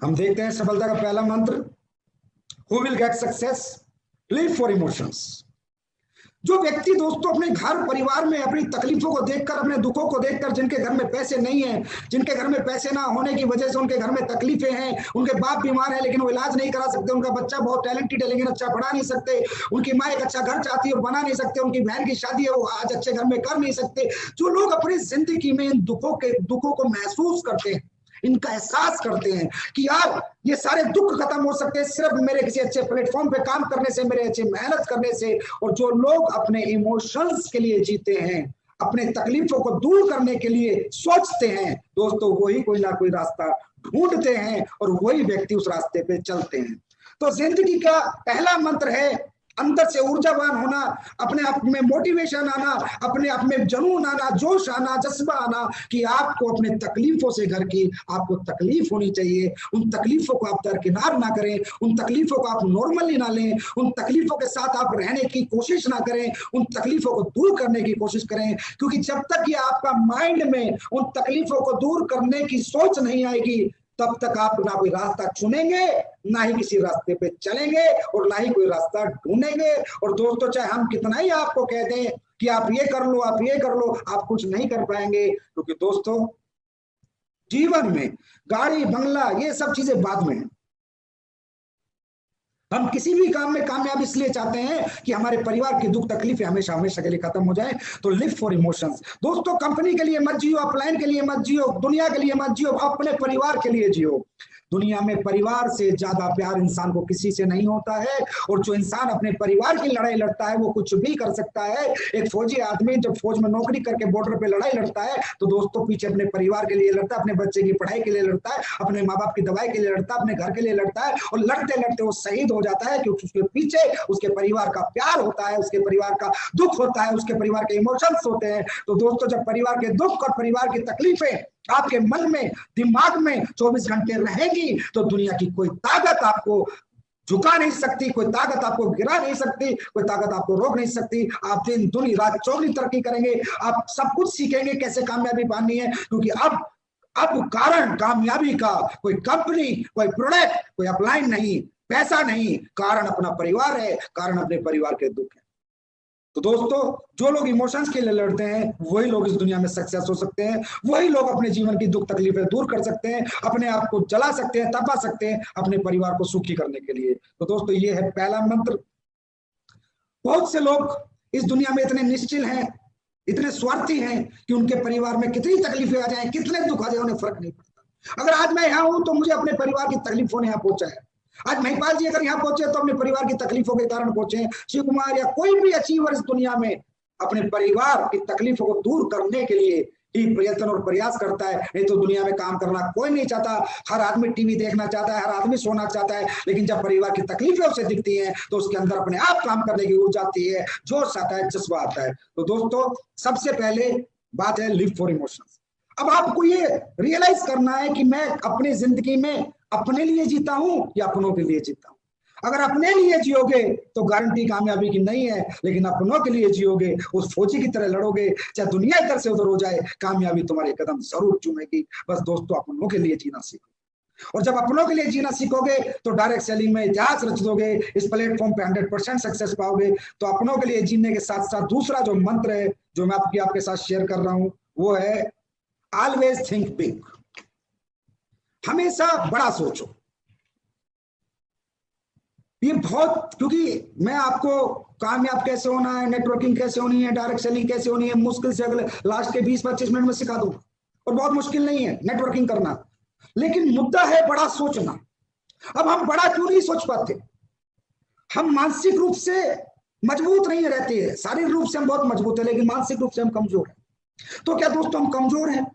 हम देखते हैं सफलता का पहला मंत्र, who will get success, live for emotions. जो व्यक्ति दोस्तों अपने घर परिवार में अपनी तकलीफों को देखकर, अपने दुखों को देखकर, जिनके घर में पैसे नहीं है, जिनके घर में पैसे ना होने की वजह से उनके घर में तकलीफें हैं, उनके बाप बीमार है लेकिन वो इलाज नहीं करा सकते, उनका बच्चा बहुत टैलेंटेड है लेकिन अच्छा पढ़ा नहीं सकते, उनकी माँ एक अच्छा घर चाहती है और बना नहीं सकते, उनकी बहन की शादी है वो आज अच्छे घर में कर नहीं सकते। जो लोग अपनी जिंदगी में इन दुखों को महसूस करते हैं, इनका एहसास करते हैं कि यार ये सारे दुख खत्म हो सकते हैं सिर्फ मेरे किसी अच्छे प्लेटफॉर्म पे काम करने से, मेरे अच्छे मेहनत करने से। और जो लोग अपने इमोशंस के लिए जीते हैं, अपने तकलीफों को दूर करने के लिए सोचते हैं दोस्तों, वही कोई ना कोई रास्ता ढूंढते हैं और वही व्यक्ति उस रास्ते पे चलते हैं। तो जिंदगी का पहला मंत्र है अंदर से ऊर्जावान होना, अपने आप में मोटिवेशन आना, अपने आप में जुनून आना, जोश आना, जज्बा आना कि आपको अपने तकलीफों से घर की आपको तकलीफ होनी चाहिए। उन तकलीफों को आप दरकिनार ना करें, उन तकलीफों को आप नॉर्मली ना लें, उन तकलीफों के साथ आप रहने की कोशिश ना करें, उन तकलीफों को दूर करने की कोशिश करें। क्योंकि जब तक ये आपका माइंड में उन तकलीफों को दूर करने की सोच नहीं आएगी, तब तक आप ना कोई रास्ता चुनेंगे, ना ही किसी रास्ते पे चलेंगे और ना ही कोई रास्ता ढूंढेंगे। और दोस्तों चाहे हम कितना ही आपको कह दें कि आप ये कर लो, आप ये कर लो, आप कुछ नहीं कर पाएंगे। क्योंकि दोस्तों जीवन में गाड़ी बंगला ये सब चीजें बाद में है। हम किसी भी काम में कामयाब इसलिए चाहते हैं कि हमारे परिवार की दुख तकलीफें हमेशा हमेशा के लिए खत्म हो जाए। तो लिव फॉर इमोशंस। दोस्तों कंपनी के लिए मत जियो, अपलाइन के लिए मत जियो, दुनिया के लिए मत जियो, अपने परिवार के लिए जियो। दुनिया में परिवार से ज्यादा प्यार इंसान को किसी से नहीं होता है। और जो इंसान अपने परिवार की लड़ाई लड़ता है वो कुछ भी कर सकता है। एक फौजी आदमी जब फौज में नौकरी करके बॉर्डर पे लड़ाई लड़ता है तो दोस्तों पीछे अपने परिवार के लिए लड़ता है, अपने बच्चे की पढ़ाई के लिए लड़ता है, अपने माँ बाप की दवाई के लिए लड़ता है, अपने घर के लिए लड़ता है। और लड़ते लड़ते वो शहीद हो जाता है क्योंकि उसके पीछे उसके परिवार का प्यार होता है, उसके परिवार का दुख होता है, उसके परिवार के इमोशंस होते हैं। तो दोस्तों जब परिवार के दुख और परिवार की तकलीफें आपके मन में दिमाग में 24 घंटे रहेगी तो दुनिया की कोई ताकत आपको झुका नहीं सकती, कोई ताकत आपको गिरा नहीं सकती, कोई ताकत आपको रोक नहीं सकती। आप दिन दुनी रात चौगनी तरक्की करेंगे, आप सब कुछ सीखेंगे कैसे कामयाबी पानी है। क्योंकि अब कारण कामयाबी का कोई कंपनी, कोई प्रोडक्ट, कोई अपलाइन नहीं, पैसा नहीं, कारण अपना परिवार है, कारण अपने परिवार के दुख है। तो दोस्तों जो लोग इमोशंस के लिए लड़ते हैं वही लोग इस दुनिया में सक्सेस हो सकते हैं, वही लोग अपने जीवन की दुख तकलीफें दूर कर सकते हैं, अपने आप को जला सकते हैं, तपा सकते हैं अपने परिवार को सुखी करने के लिए। तो दोस्तों ये है पहला मंत्र। बहुत से लोग इस दुनिया में इतने निश्चिल हैं, इतने स्वार्थी हैं कि उनके परिवार में कितनी तकलीफें आ जाए, कितने दुख आ जाए, उन्हें फर्क नहीं पड़ता। अगर आज मैं यहाँ हूं तो मुझे अपने परिवार की तकलीफों ने यहाँ पहुंचा है। आज महिपाल जी अगर यहाँ पहुंचे तो अपने परिवार की तकलीफों के कारण पहुंचे। शिव कुमार या कोई भी अचीवर इस दुनिया में अपने परिवार की तकलीफों को दूर करने के लिए ही प्रयत्न और प्रयास करता है। नहीं तो दुनिया में काम करना कोई नहीं चाहता। हर आदमी टीवी देखना चाहता है, हर आदमी सोना चाहता है, लेकिन जब परिवार की तकलीफें उसे दिखती हैं तो उसके अंदर अपने आप काम करने की ऊर्जा आती है, जोश आता है, जज्बा आता है। तो दोस्तों सबसे पहले बात है लिव फॉर इमोशंस। अब आपको ये रियलाइज करना है कि मैं अपनी जिंदगी में अपने लिए जीता हूं या अपनों के लिए जीता हूं। अगर अपने लिए जियोगे तो गारंटी कामयाबी की नहीं है, लेकिन अपनों के लिए जियोगे, उस फौजी की तरह लड़ोगे, चाहे दुनिया इधर से उधर हो जाए, कामयाबी तुम्हारे कदम जरूर चूमेगी। बस दोस्तों अपनों के लिए जीना सीखो। और जब अपनों के लिए जीना सीखोगे तो डायरेक्ट सेलिंग में इतिहास रच दोगे, इस प्लेटफॉर्म पे 100% सक्सेस पाओगे। तो अपनों के लिए जीने के साथ साथ दूसरा जो मंत्र है जो मैं आपके साथ शेयर कर रहा हूं वो है ऑलवेज थिंक बिग। हमेशा बड़ा सोचो। ये बहुत, क्योंकि मैं आपको कामयाब कैसे होना है, नेटवर्किंग कैसे होनी है, डायरेक्ट सेलिंग कैसे होनी है मुश्किल से अगले लास्ट के 20-25 मिनट में सिखा दूंगा। और बहुत मुश्किल नहीं है नेटवर्किंग करना, लेकिन मुद्दा है बड़ा सोचना। अब हम बड़ा क्यों नहीं सोच पाते? हम मानसिक रूप से मजबूत नहीं रहते हैं। शारीरिक रूप से हम बहुत मजबूत है लेकिन मानसिक रूप से हम कमजोर हैं। तो क्या दोस्तों हम कमजोर हैं?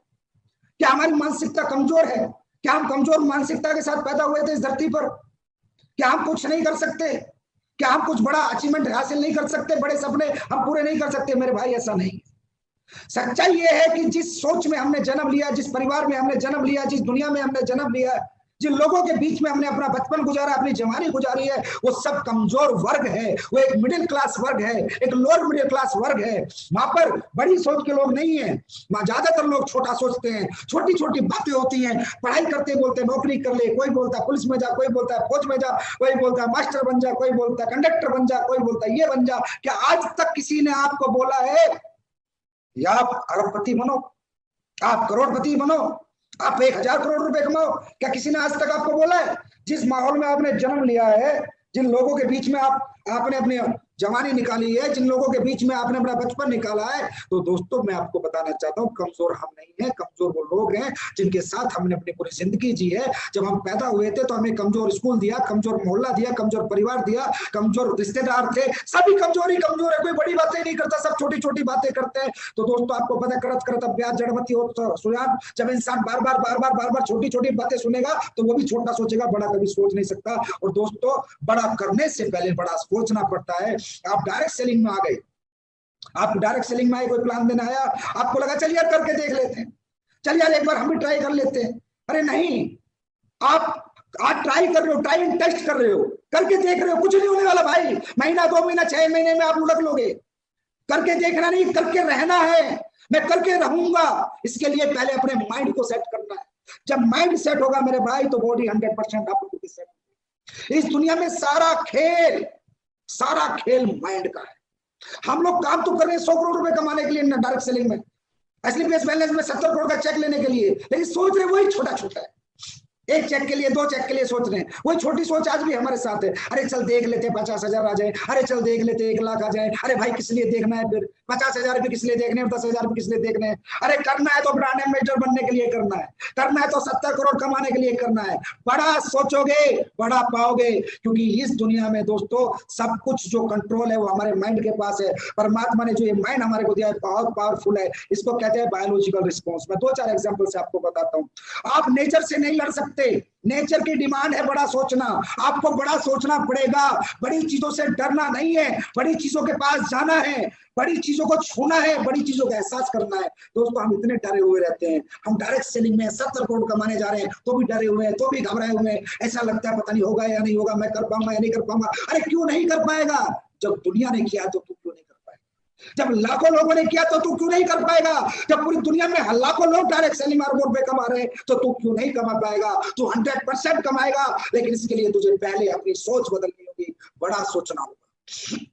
क्या हमारी मानसिकता कमजोर है? क्या हम कमजोर मानसिकता के साथ पैदा हुए थे इस धरती पर? क्या हम कुछ नहीं कर सकते? क्या हम कुछ बड़ा अचीवमेंट हासिल नहीं कर सकते? बड़े सपने हम पूरे नहीं कर सकते? मेरे भाई ऐसा नहीं। सच्चाई यह है कि जिस सोच में हमने जन्म लिया, जिस परिवार में हमने जन्म लिया, जिस दुनिया में हमने जन्म लिया, जिन लोगों के बीच में हमने अपना बचपन गुजारा, अपनी जवानी गुजारी है, वो सब कमजोर वर्ग है, वो एक मिडिल क्लास वर्ग है, एक लोअर मिडिल क्लास वर्ग है। वहां पर बड़ी सोच के लोग नहीं है, वहां ज्यादातर लोग छोटा सोचते हैं, छोटी छोटी बातें होती हैं। पढ़ाई करते बोलते नौकरी कर ले, कोई बोलता है पुलिस में जा, कोई बोलता है फौज में जा, कोई बोलता है मास्टर बन जा, कोई बोलता है कंडक्टर बन जा, कोई बोलता है ये बन जा। क्या आज तक किसी ने आपको बोला है या आप अरबपति बनो, आप करोड़पति बनो, आप 1000 करोड़ रुपए कमाओ? क्या किसी ने आज तक आपको बोला है? जिस माहौल में आपने जन्म लिया है, जिन लोगों के बीच में आपने अपनी जवानी निकाली है, जिन लोगों के बीच में आपने अपना बचपन निकाला है, तो दोस्तों मैं आपको बताना चाहता हूँ, कमजोर हम नहीं है, कमजोर वो लोग हैं जिनके साथ हमने अपनी पूरी जिंदगी जी है। जब हम पैदा हुए थे तो हमें कमजोर स्कूल दिया, कमजोर मोहल्ला दिया, कमजोर परिवार दिया, कमजोर रिश्तेदार थे, सभी कमजोर ही कमजोर है, कोई बड़ी बातें नहीं करता, सब छोटी छोटी बातें करते हैं। तो दोस्तों आपको पता, करत करत अभ्यास जड़मती हो सुजान। जब इंसान बार बार छोटी छोटी बातें सुनेगा तो वो भी छोटा सोचेगा, बड़ा कभी सोच नहीं सकता। और दोस्तों बड़ा करने से पहले बड़ा सोचना पड़ता है। आप डायरेक्ट सेलिंग में आ गए, आप डायरेक्ट सेलिंग में आए, कोई प्लान देना आया, आपको लगा चल यार करके देख लेते हैं, चल यार एक बार हम भी ट्राई कर लेते हैं। अरे नहीं, आप आज ट्राई कर रहे हो, ट्राई एंड टेस्ट कर रहे हो, करके देख रहे हो, कुछ नहीं होने वाला भाई। महीना 2 महीना 6 महीने में आप लुढ़क लोगे। करके देखना नहीं, करके रहना है। मैं करके रहूंगा, इसके लिए पहले अपने माइंड को सेट करना है। जब माइंड सेट होगा मेरे भाई तो बॉडी 100% आप लोगों की सेट होगी। इस दुनिया में सारा खेल माइंड का है। हम लोग काम तो कर रहे हैं 100 करोड़ रुपए कमाने के लिए डायरेक्ट सेलिंग में, एसलीपीएस बैलेंस में 70 करोड़ का चेक लेने के लिए, लेकिन सोच रहे वही छोटा छोटा है। एक चेक के लिए, 2 चेक के लिए सोच रहे हैं। वही छोटी सोच आज भी हमारे साथ है। अरे चल देख लेते 50,000 आ जाए, अरे चल देख लेते 1 लाख आ जाए। अरे भाई किस लिए देखना है फिर? 50,000 भी किस लिए देखने, 10,000 भी किस लिए देखने हैं? अरे करना है तो ब्रांड एम्बेसडर बनने के लिए करना है, करना है तो 70 करोड़ कमाने के लिए करना है। बड़ा सोचोगे बड़ा पाओगे, क्योंकि इस दुनिया में दोस्तों सब कुछ जो कंट्रोल है वो हमारे माइंड के पास है। परमात्मा ने जो ये माइंड हमारे को दिया है बहुत पावरफुल है। इसको कहते हैं बायोलॉजिकल रिस्पॉन्स। मैं 2-4 एग्जाम्पल से आपको बताता हूँ। आप नेचर से नहीं लड़ सकते, नेचर की डिमांड है बड़ा सोचना। आपको बड़ा सोचना पड़ेगा, बड़ी चीजों से डरना नहीं है, बड़ी चीजों के पास जाना है, बड़ी चीजों को छूना है, बड़ी चीजों का एहसास करना है। दोस्तों हम इतने डरे हुए रहते हैं, हम डायरेक्ट सेलिंग में 70 करोड़ कमाने जा रहे हैं तो भी डरे हुए हैं, तो भी घबराए हुए हैं। ऐसा लगता है पता नहीं होगा या नहीं होगा, मैं कर पाऊंगा या नहीं कर पाऊंगा। अरे क्यों नहीं कर पाएगा? जब दुनिया ने किया तो तू क्यों नहीं कर पाएगा? जब लाखों लोगों ने किया तो तू क्यों नहीं कर पाएगा? जब पूरी दुनिया में लाखों लोग डायरेक्ट सेलिंग मार्केट पे कमा रहे हैं तो तू क्यों नहीं कमा पाएगा? तू 100% कमाएगा, लेकिन इसके लिए तुझे पहले अपनी सोच बदलनी होगी, बड़ा सोचना होगा,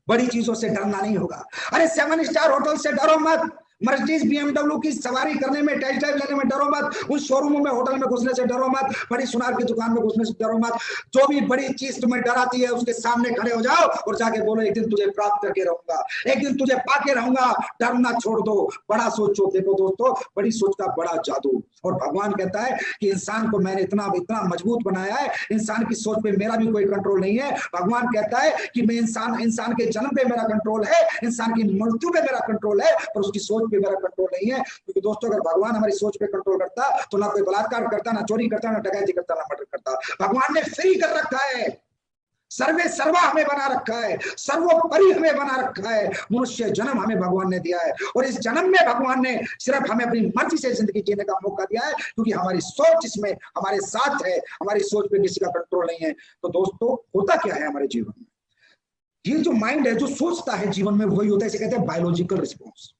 बड़ी चीजों से डरना नहीं होगा। अरे 7 स्टार होटल से डरो मत, मर्सिडीज BMW की सवारी करने में, टेस्ट ड्राइव लेने में डरो मत, उस शोरूमों में होटल में घुसने से डरो मत, बड़ी सुनार की दुकान में घुसने से डरो मत। जो भी बड़ी चीज तुम्हें डराती है उसके सामने खड़े हो जाओ और जाके बोलो एक दिन तुझे प्राप्त करके रहूंगा, एक दिन तुझे पाके रहूंगा। डरना छोड़ दो, बड़ा सोचो। देखो दोस्तों बड़ी सोच का बड़ा जादू। और भगवान कहता है कि इंसान को मैंने इतना मजबूत बनाया है, इंसान की सोच पे मेरा भी कोई कंट्रोल नहीं है। भगवान कहता है कि मैं इंसान के जन्म पे मेरा कंट्रोल है, इंसान की मृत्यु पे मेरा कंट्रोल है, पर उसकी सोच पे मेरा कंट्रोल नहीं है। क्योंकि दोस्तों अगर भगवान हमारी सोच पे कंट्रोल करता तो ना कोई बलात्कार करता, ना चोरी करता, ना डकैती करता, ना मर्डर करता। भगवान ने फ्री कर रखा है, सर्वे सर्वा हमें बना रखा है, सर्वोपरि हमें बना रखा है। मनुष्य जन्म हमें भगवान ने दिया है और इस जन्म में भगवान ने सिर्फ हमें अपनी मर्जी से जिंदगी जीने का मौका दिया है, क्योंकि हमारी सोच इसमें हमारे साथ है, हमारी सोच पे किसी का कंट्रोल नहीं है। तो दोस्तों होता क्या है हमारे जीवन में? ये जो माइंड है जो सोचता है जीवन में वही होता है, इसे कहते हैं बायोलॉजिकल रिस्पॉन्स।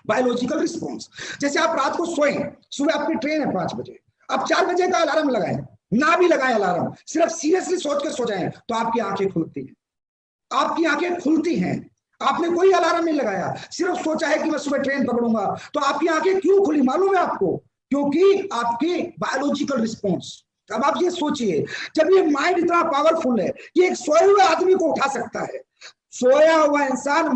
Biological response. जैसे आप रात को सोए, सुबह आपकी ट्रेन है 5 बजे, आप 4 बजे का अलार्म लगाएं, ना भी लगाएं अलार्म, सिर्फ सीरियसली सोच के सो जाएं तो आपकी आंखें खुलती हैं, आपकी आंखें खुलती हैं। आपने कोई अलार्म नहीं लगाया, सिर्फ सोचा है कि मैं सुबह ट्रेन पकड़ूंगा, तो आपकी आंखें क्यों खुली मालूम है आपको? क्योंकि आपकी बायोलॉजिकल रिस्पॉन्स। अब आप ये सोचिए, जब ये माइंड इतना पावरफुल है कि एक सोए हुए आदमी को उठा सकता है, सोया हुआ इंसान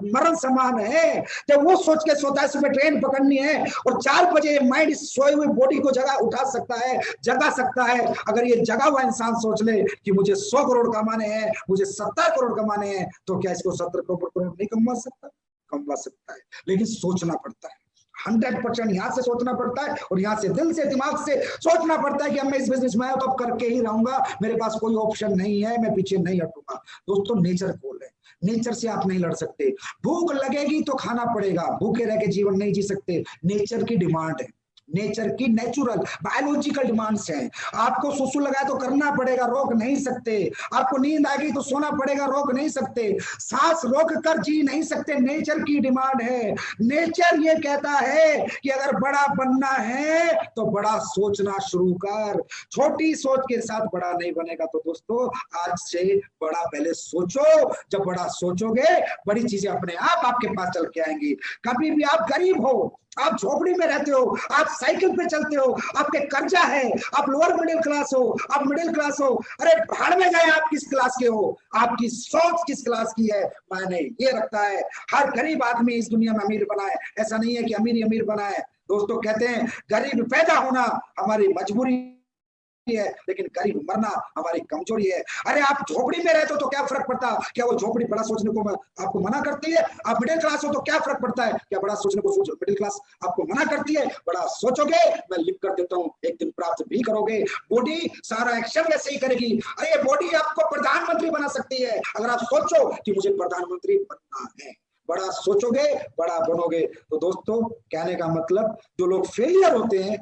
मरण समान है। जब वो सोच के सोता है सुबह ट्रेन पकड़नी है और 4 बजे माइंड इस सोए हुए बॉडी को उठा सकता है, जगा सकता है। अगर ये जगा हुआ इंसान सोच ले कि मुझे 100 करोड़ कमाने हैं, मुझे 70 करोड़ कमाने हैं, तो क्या इसको 70 करोड़ नहीं कमा सकता? कमा सकता है, लेकिन सोचना पड़ता है। 100% यहाँ से सोचना पड़ता है और यहाँ से दिल से दिमाग से सोचना पड़ता है कि अब मैं इस बिजनेस में आया तो अब करके ही रहूंगा, मेरे पास कोई ऑप्शन नहीं है, मैं पीछे नहीं हटूंगा। दोस्तों नेचर कॉल है, नेचर से आप नहीं लड़ सकते। भूख लगेगी तो खाना पड़ेगा, भूखे रह के जीवन नहीं जी सकते, नेचर की डिमांड है। नेचर की नेचुरल बायोलॉजिकल डिमांड्स हैं। आपको सुसु लगा तो करना पड़ेगा, रोक नहीं सकते। आपको नींद आ गई तो सोना पड़ेगा, रोक नहीं सकते। सांस रोक कर जी नहीं सकते, नेचर की डिमांड है। नेचर ये कहता है कि अगर बड़ा बनना है तो बड़ा सोचना शुरू कर, छोटी सोच के साथ बड़ा नहीं बनेगा। तो दोस्तों आज से बड़ा पहले सोचो, जब बड़ा सोचोगे बड़ी चीजें अपने आप आपके पास चल के आएंगी। कभी भी आप गरीब हो, आप झोपड़ी में रहते हो, आप साइकिल पे चलते हो, आपके कर्जा है, आप लोअर मिडिल क्लास हो, आप मिडिल क्लास हो, अरे भाड़ में जाए आप किस क्लास के हो, आपकी सोच किस क्लास की है, मायने ये रखता है। हर गरीब आदमी इस दुनिया में अमीर बना है, ऐसा नहीं है कि अमीर ही अमीर बना है। दोस्तों कहते हैं गरीब पैदा होना हमारी मजबूरी है, लेकिन गरीब मरना हमारी कमजोरी है। अरे आप झोपड़ी में रहते हो तो क्या फर्क पड़ता, क्या वो झोपड़ी बड़ा सोचने को आपको मना करती है? आप मिडिल क्लास हो तो क्या फर्क पड़ता है, क्या बड़ा सोचने को मिडिल क्लास आपको मना करती है? बड़ा सोचोगे, मैं लिख कर देता हूँ, एक दिन प्राप्त भी करोगे। बॉडी सारा एक्शन वैसे ही करेगी। अरे ये बॉडी आपको प्रधानमंत्री बना सकती है अगर आप सोचो कि मुझे प्रधानमंत्री बनना है। बड़ा सोचोगे बड़ा बनोगे। तो दोस्तों कहने का मतलब जो लोग फेलियर होते हैं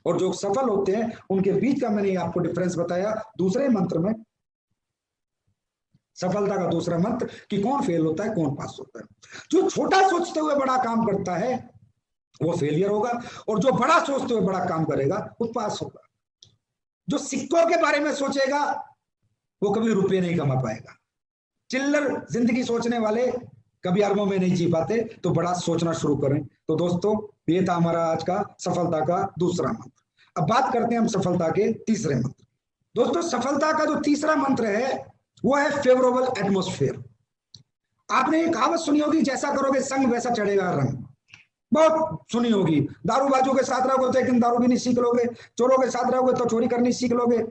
और जो सफल होते हैं उनके बीच का मैंने आपको डिफरेंस बताया दूसरे मंत्र में, सफलता का दूसरा मंत्र कि कौन फेल होता है कौन पास होता है। जो छोटा सोचते हुए बड़ा काम करता है वो फेलियर होगा, और जो बड़ा सोचते हुए बड़ा काम करेगा वो पास होगा। जो सिक्कों के बारे में सोचेगा वो कभी रुपये नहीं कमा पाएगा। चिल्लर जिंदगी सोचने वाले कभी अरबों में नहीं जी पाते। तो बड़ा सोचना शुरू करें। तो दोस्तों ये था हमारा आज का सफलता का दूसरा मंत्र। अब बात करते हैं हम सफलता के तीसरे मंत्र। दोस्तों सफलता का जो तीसरा मंत्र है वो है फेवरेबल एटमॉस्फेयर। आपने एक कहावत सुनी होगी, जैसा करोगे संग वैसा चढ़ेगा रंग, बहुत सुनी होगी। दारूबाजों के साथ रहोगे तो एक दिन दारू भी नहीं सीख लोगे, चोरों के साथ रहोगे तो चोरी करनी सीख लोगे,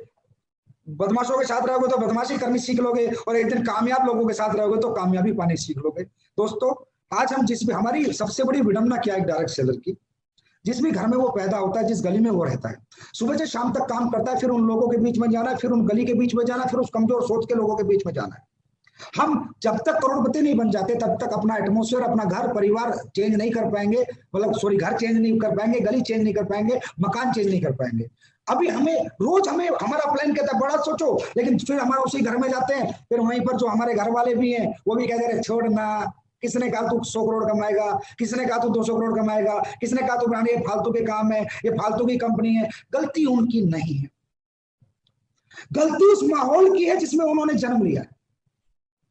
बदमाशों के साथ रहोगे तो बदमाशी करनी सीख लोगे, और एक दिन कामयाब लोगों के साथ रहोगे तो कामयाबी पानी सीख लोगे। दोस्तों आज हम जिस भी, हमारी सबसे बड़ी विडंबना क्या है डायरेक्ट सेलर की, जिस भी घर में वो पैदा होता है, जिस गली में वो रहता है, सुबह से शाम तक काम करता है, फिर उन लोगों के बीच में जाना है, फिर उन गली के बीच में जाना है, फिर उस कमजोर सोच के लोगों के बीच में जाना है। हम जब तक करोड़पति नहीं बन जाते तब तक अपना एटमोस्फेयर, अपना घर परिवार चेंज नहीं कर पाएंगे, मतलब सॉरी घर चेंज नहीं कर पाएंगे, गली चेंज नहीं कर पाएंगे, मकान चेंज नहीं कर पाएंगे। अभी हमें हमारा प्लान कहता है बड़ा सोचो, लेकिन फिर हमारा उसी घर में जाते हैं, फिर वहीं पर जो हमारे घर वाले भी हैं वो भी कहते हैं छोड़ना, किसने कहा तू 100 करोड़ कमाएगा, किसने कहा तू 200 करोड़ कमाएगा, किसने कहा तू ये फालतू के काम है, ये फालतू की कंपनी है। गलती उनकी नहीं है, गलती उस माहौल की है जिसमें उन्होंने जन्म लिया है।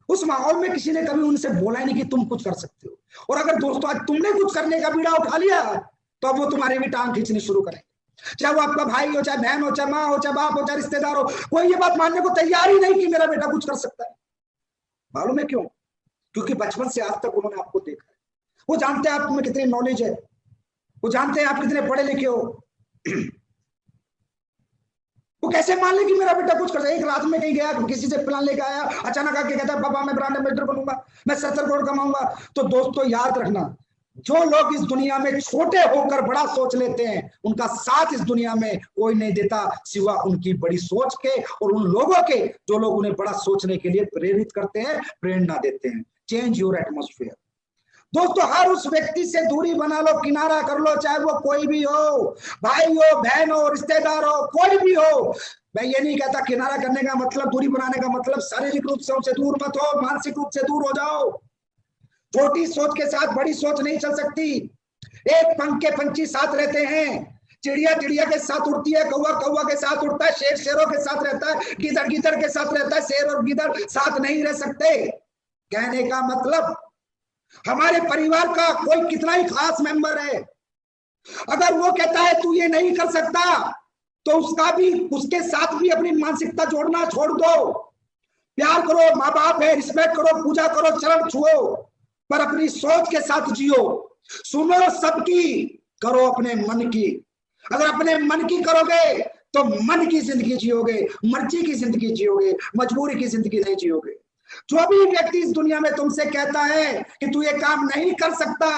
उस माहौल में किसी ने कभी उनसे बोला ही नहीं कि तुम कुछ कर सकते हो। और अगर दोस्तों आज तुमने कुछ करने का बीड़ा उठा लिया तो अब वो तुम्हारे भी टांग खींचनी शुरू करेंगे, चाहे वो आपका भाई हो, चाहे बहन हो, चाहे माँ हो, चाहे बाप हो, चाहे रिश्तेदार हो। कोई ये बात मानने को तैयार ही नहीं कि मेरा बेटा कुछ कर सकता है। मालूम है क्यों? क्योंकि बचपन से आज तक उन्होंने आपको देखा है। वो जानते हैं आप में कितनी नॉलेज है, वो जानते हैं आप कितने पढ़े लिखे हो। वो कैसे मान ले कि मेरा बेटा कुछ कर। एक रात में कहीं गया, किसी से प्लान लेकर आया, अचानक आके कहता है पापा मैं ब्रांड एम्बेसडर बनूंगा, मैं 70 करोड़ कमाऊंगा। तो दोस्तों याद रखना, जो लोग इस दुनिया में छोटे होकर बड़ा सोच लेते हैं उनका साथ इस दुनिया में कोई नहीं देता सिवा उनकी बड़ी सोच के, और उन लोगों के जो लोग उन्हें बड़ा सोचने के लिए प्रेरित करते हैं, प्रेरणा देते हैं। Change your atmosphere. दोस्तों हर उस व्यक्ति से दूरी बना लो, किनारा कर लो, चाहे वो कोई भी हो, भाई हो, बहन हो, रिश्तेदार हो, कोई भी हो। मैं ये नहीं कहता किनारा करने का मतलब, दूरी बनाने का मतलब शारीरिक रूप से उनसे दूर मत हो, मानसिक रूप से दूर हो जाओ। छोटी सोच के साथ बड़ी सोच नहीं चल सकती। एक पंख के पंछी साथ रहते हैं, चिड़िया चिड़िया के साथ उड़ती है, कौवा कौवा के साथ उड़ता है, शेर शेरों के साथ रहता है, गिदड़ गिदड़ के साथ रहता है। शेर और गिदड़ साथ नहीं रह सकते। कहने का मतलब हमारे परिवार का कोई कितना ही खास मेंबर है, अगर वो कहता है तू ये नहीं कर सकता तो उसके साथ भी अपनी मानसिकता जोड़ना छोड़ दो। प्यार करो, माँ बाप है, रिस्पेक्ट करो, पूजा करो, चरण छुओ, पर अपनी सोच के साथ जियो। सुनो सबकी, करो अपने मन की। अगर अपने मन की करोगे तो मन की जिंदगी जियोगे, मर्जी की जिंदगी जियोगे, मजबूरी की जिंदगी नहीं जियोगे। जो भी व्यक्ति इस दुनिया में तुमसे कहता है कि तू ये काम नहीं कर सकता,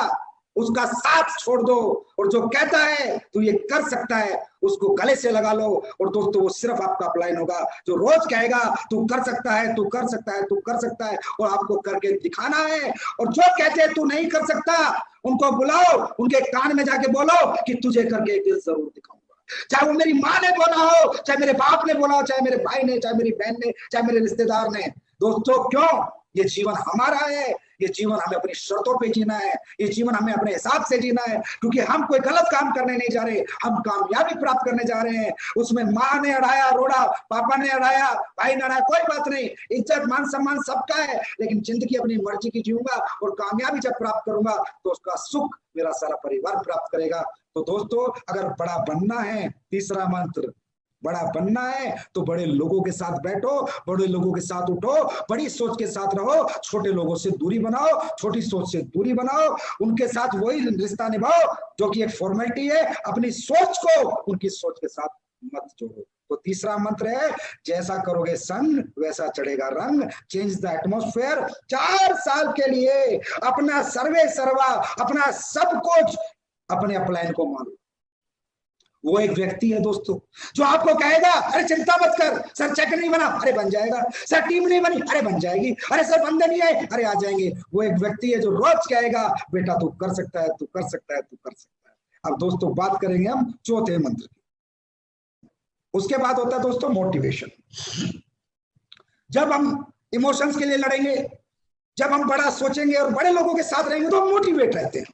उसका साथ छोड़ दो, और जो कहता है तू ये कर सकता है उसको गले से लगा लो। और दोस्तों वो सिर्फ आपका अपलाइन होगा जो रोज कहेगा तू कर सकता है, तू कर सकता है, तू कर सकता है, और आपको करके दिखाना है। और जो कहते हैं तू नहीं कर सकता उनको बुलाओ, उनके कान में जाके बोलो कि तुझे करके एक दिन जरूर दिखाऊंगा। चाहे वो मेरी माँ ने बोला हो, चाहे मेरे बाप ने बोला हो, चाहे मेरे भाई ने, चाहे मेरी बहन ने, चाहे मेरे रिश्तेदार ने। दोस्तों क्यों? ये जीवन हमारा है, ये जीवन हमें अपनी शर्तों पे जीना है, ये जीवन हमें अपने हिसाब से जीना है, क्योंकि हम कोई गलत काम करने नहीं जा रहे, हम कामयाबी प्राप्त करने जा रहे हैं। उसमें माँ ने अड़ाया रोड़ा, पापा ने अड़ाया, भाई ने अड़ाया, कोई बात नहीं, इज्जत मान सम्मान सबका है, लेकिन जिंदगी अपनी मर्जी की जीऊंगा और कामयाबी जब प्राप्त करूंगा तो उसका सुख मेरा सारा परिवार प्राप्त करेगा। तो दोस्तों अगर बड़ा बनना है, तीसरा मंत्र, बड़ा बनना है तो बड़े लोगों के साथ बैठो, बड़े लोगों के साथ उठो, बड़ी सोच के साथ रहो, छोटे लोगों से दूरी बनाओ, छोटी सोच से दूरी बनाओ, उनके साथ वही रिश्ता निभाओ जो कि एक फॉर्मेलिटी है। अपनी सोच को उनकी सोच के साथ मत जोड़ो। तो तीसरा मंत्र है, जैसा करोगे संग वैसा चढ़ेगा रंग, चेंज द एटमोस्फेयर। 4 साल के लिए अपना सर्वे सर्वा, अपना सब कुछ अपने अपलाइन को मानो। वो एक व्यक्ति है दोस्तों जो आपको कहेगा अरे चिंता मत कर, सर चेक नहीं बना, अरे बन जाएगा, सर टीम नहीं बनी, अरे बन जाएगी, अरे सर बंदे नहीं आए, अरे आ जाएंगे। वो एक व्यक्ति है जो रोज कहेगा बेटा तू कर सकता है, तू कर सकता है, तू कर सकता है। अब दोस्तों बात करेंगे हम चौथे मंत्र की। उसके बाद होता है दोस्तों मोटिवेशन। जब हम इमोशंस के लिए लड़ेंगे, जब हम बड़ा सोचेंगे और बड़े लोगों के साथ रहेंगे तो हम मोटिवेट रहते हैं,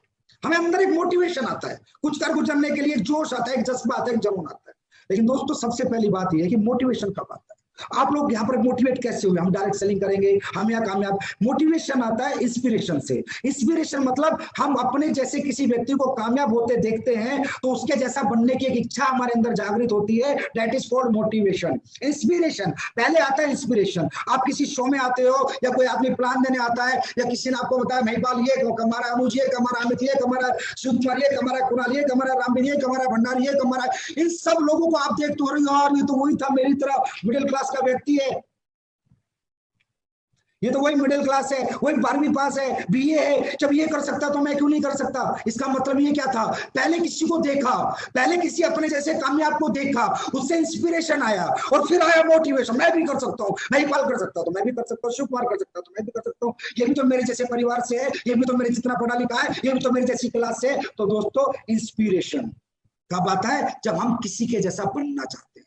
हमें अंदर एक मोटिवेशन आता है, कुछ कर कुछ करने के लिए एक जोश आता है, एक जज्बा आता है, एक जुनून आता है। लेकिन दोस्तों सबसे पहली बात यह है कि मोटिवेशन कब आता है? आप लोग यहाँ पर मोटिवेट कैसे हुए? हम डायरेक्ट सेलिंग करेंगे, हम यहाँ कामयाब। मोटिवेशन आता है इंस्पिरेशन से। इंस्पिरेशन मतलब हम अपने जैसे किसी व्यक्ति को कामयाब होते देखते हैं तो उसके जैसा बनने की एक इच्छा हमारे अंदर जागृत होती है, that is called motivation. Inspiration पहले आता है। इंस्पिरेशन आप किसी शो में आते हो या कोई आदमी प्लान देने आता है या किसी ने आपको बताया महिपाल ये कमारा, अनुज ये कमारा, अमित ये कमारा, सुकुमार ये कमारा, कुणाल ये कमारा, रामबीर ये कमारा, भंडारी ये कमारा, इन सब लोगों को आप देखते हो यार ये तो वही था मेरी तरह मिडिल क्लास का व्यक्ति है, ये तो वही मिडिल क्लास है, वही 12वीं पास है, बीए है, जब ये कर सकता तो मैं क्यों नहीं कर सकता? इसका मतलब ये क्या था? पहले किसी को देखा, पहले किसी अपने जैसे कामयाब को देखा, उससे इंस्पिरेशन आया और फिर आया मोटिवेशन, मैं भी कर सकता हूँ, महिपाल कर सकता तो मैं भी कर सकता हूँ, शिवकुमार कर सकता तो मैं भी कर सकता हूँ, ये भी तो मेरे जैसे परिवार से है, ये भी तो मेरे जितना पढ़ा लिखा है, ये भी तो मेरी जैसी क्लास से है। तो दोस्तों इंस्पिरेशन कब आता है? जब हम किसी के जैसा बनना चाहते हैं।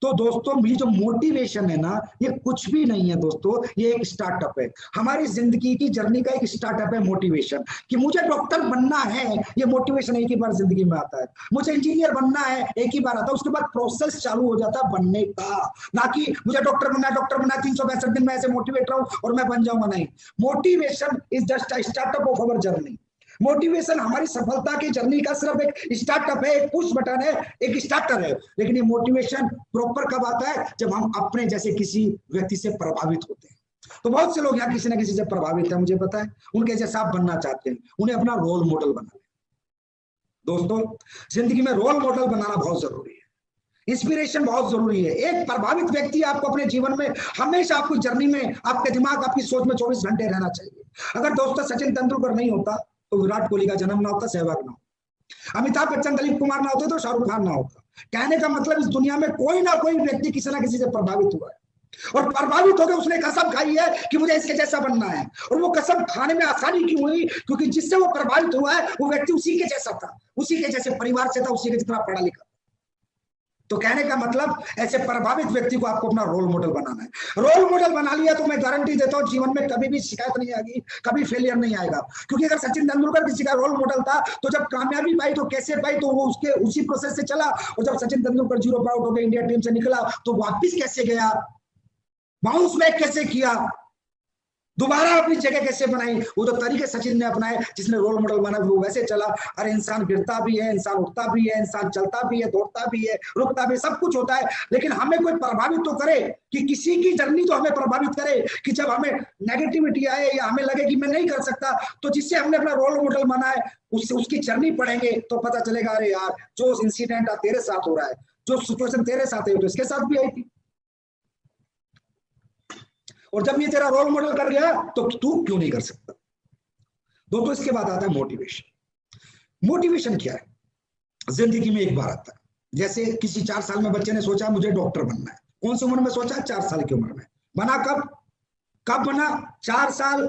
तो दोस्तों ये जो मोटिवेशन है ना, ये कुछ भी नहीं है दोस्तों, ये एक स्टार्टअप है। हमारी जिंदगी की जर्नी का एक स्टार्टअप है मोटिवेशन, कि मुझे डॉक्टर बनना है, ये मोटिवेशन एक ही बार जिंदगी में आता है। मुझे इंजीनियर बनना है, एक ही बार आता है, उसके बाद प्रोसेस चालू हो जाता है बनने का, ना कि मुझे डॉक्टर बनना है, डॉक्टर बनना है, 365 दिन में ऐसे मोटिवेट रहूं और मैं बन जाऊंगा। नहीं, motivation is just a startup of our journey. Motivation हमारी सफलता की जर्नी का सिर्फ एक स्टार्टअप है, एक पुश बटन है, एक स्टार्टर है। लेकिन ये मोटिवेशन प्रॉपर कब आता है? जब हम अपने जैसे किसी व्यक्ति से प्रभावित होते हैं। तो बहुत से लोग यहाँ किसी ना किसी से प्रभावित है, मुझे पता है, उनके जैसा आप बनना चाहते हैं, उन्हें अपना रोल मॉडल बना लें। दोस्तों जिंदगी में रोल मॉडल बनाना बहुत जरूरी है, इंस्पिरेशन बहुत जरूरी है। एक प्रभावित व्यक्ति आपको अपने जीवन में हमेशा, आपकी जर्नी में, आपके दिमाग, आपकी सोच में 24 घंटे रहना चाहिए। अगर दोस्तों सचिन तेंदुलकर नहीं होता तो विराट कोहली का जन्म ना होता, सहवाग ना होता, अमिताभ बच्चन, दिलीप कुमार ना होते तो शाहरुख खान ना होता। कहने का मतलब इस दुनिया में कोई ना कोई व्यक्ति किसी ना किसी से प्रभावित हुआ है और प्रभावित होकर उसने कसम खाई है कि मुझे इसके जैसा बनना है। और वो कसम खाने में आसानी क्यों हुई? क्योंकि जिससे वो प्रभावित हुआ है वो व्यक्ति उसी के जैसा था, उसी के जैसे परिवार से था, उसी के जितना पढ़ा लिखा। तो कहने का मतलब ऐसे प्रभावित व्यक्ति को आपको अपना रोल मॉडल बनाना है। रोल मॉडल बना लिया तो मैं गारंटी देता हूं जीवन में कभी भी शिकायत नहीं आएगी, कभी फेलियर नहीं आएगा। क्योंकि अगर सचिन तेंदुलकर किसी का रोल मॉडल था तो जब कामयाबी पाई तो कैसे पाई? तो वो उसके उसी प्रोसेस से चला। और जब सचिन तेंदुलकर 0 पर आउट होकर इंडिया टीम से निकला तो वापिस कैसे गया, बाउंस बैक कैसे किया, दोबारा अपनी जगह कैसे बनाई, वो तो तरीके सचिन ने अपनाए, जिसने रोल मॉडल बना वो वैसे चला। अरे इंसान गिरता भी है, इंसान उठता भी है, इंसान चलता भी है, दौड़ता भी है, रुकता भी है, सब कुछ होता है। लेकिन हमें कोई प्रभावित तो करे, कि किसी की जर्नी तो हमें प्रभावित करे, कि जब हमें नेगेटिविटी आए या हमें लगे कि मैं नहीं कर सकता, तो जिससे हमने अपना रोल मॉडल बनाए उससे उसकी जर्नी पढ़ेंगे तो पता चलेगा अरे यार जो इंसिडेंट तेरे साथ हो रहा है, जो सिचुएशन तेरे साथ है तो इसके साथ भी आई थी। और जब ये तेरा रोल मॉडल कर गया तो तू क्यों नहीं कर सकता? दोस्तों इसके बाद आता है मोटिवेशन। मोटिवेशन क्या है? जिंदगी में एक बार आता है। जैसे किसी 4 साल में बच्चे ने सोचा मुझे डॉक्टर बनना है। कौन सी उम्र में सोचा? 4 साल की उम्र में। बना कब? कब बना? 4 साल,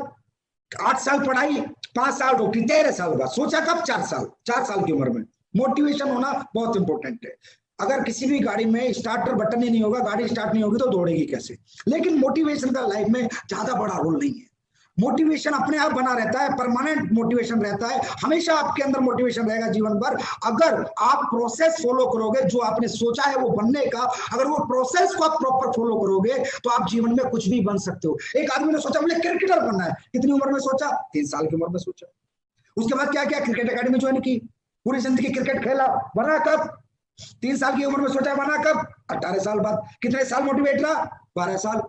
8 साल पढ़ाई, 5 साल डॉक्टरी, 13 साल बाद सोचा। कब? 4 साल, 4 साल की उम्र में। मोटिवेशन होना बहुत इंपॉर्टेंट है। अगर किसी भी गाड़ी में स्टार्टर बटन ही नहीं होगा, गाड़ी स्टार्ट नहीं होगी तो दौड़ेगी कैसे? लेकिन मोटिवेशन का लाइफ में ज्यादा बड़ा रोल नहीं है। मोटिवेशन अपने आप बना रहता है, परमानेंट मोटिवेशन रहता है, हमेशा आपके अंदर मोटिवेशन रहेगा जीवन भर। अगर आप प्रोसेस फॉलो करोगे जो आपने सोचा है वो बनने का, अगर वो प्रोसेस को आप प्रॉपर फॉलो करोगे तो आप जीवन में कुछ भी बन सकते हो। एक आदमी ने सोचा मुझे क्रिकेटर बनना है। कितनी उम्र में सोचा? 3 साल की उम्र में सोचा। उसके बाद क्या किया? क्रिकेट एकेडमी ज्वाइन की, पूरी जिंदगी क्रिकेट खेला। बना कब? 3 साल की उम्र में सोचा। बना कब? 18 साल बाद। कितने साल मोटिवेट रहा? 12 साल।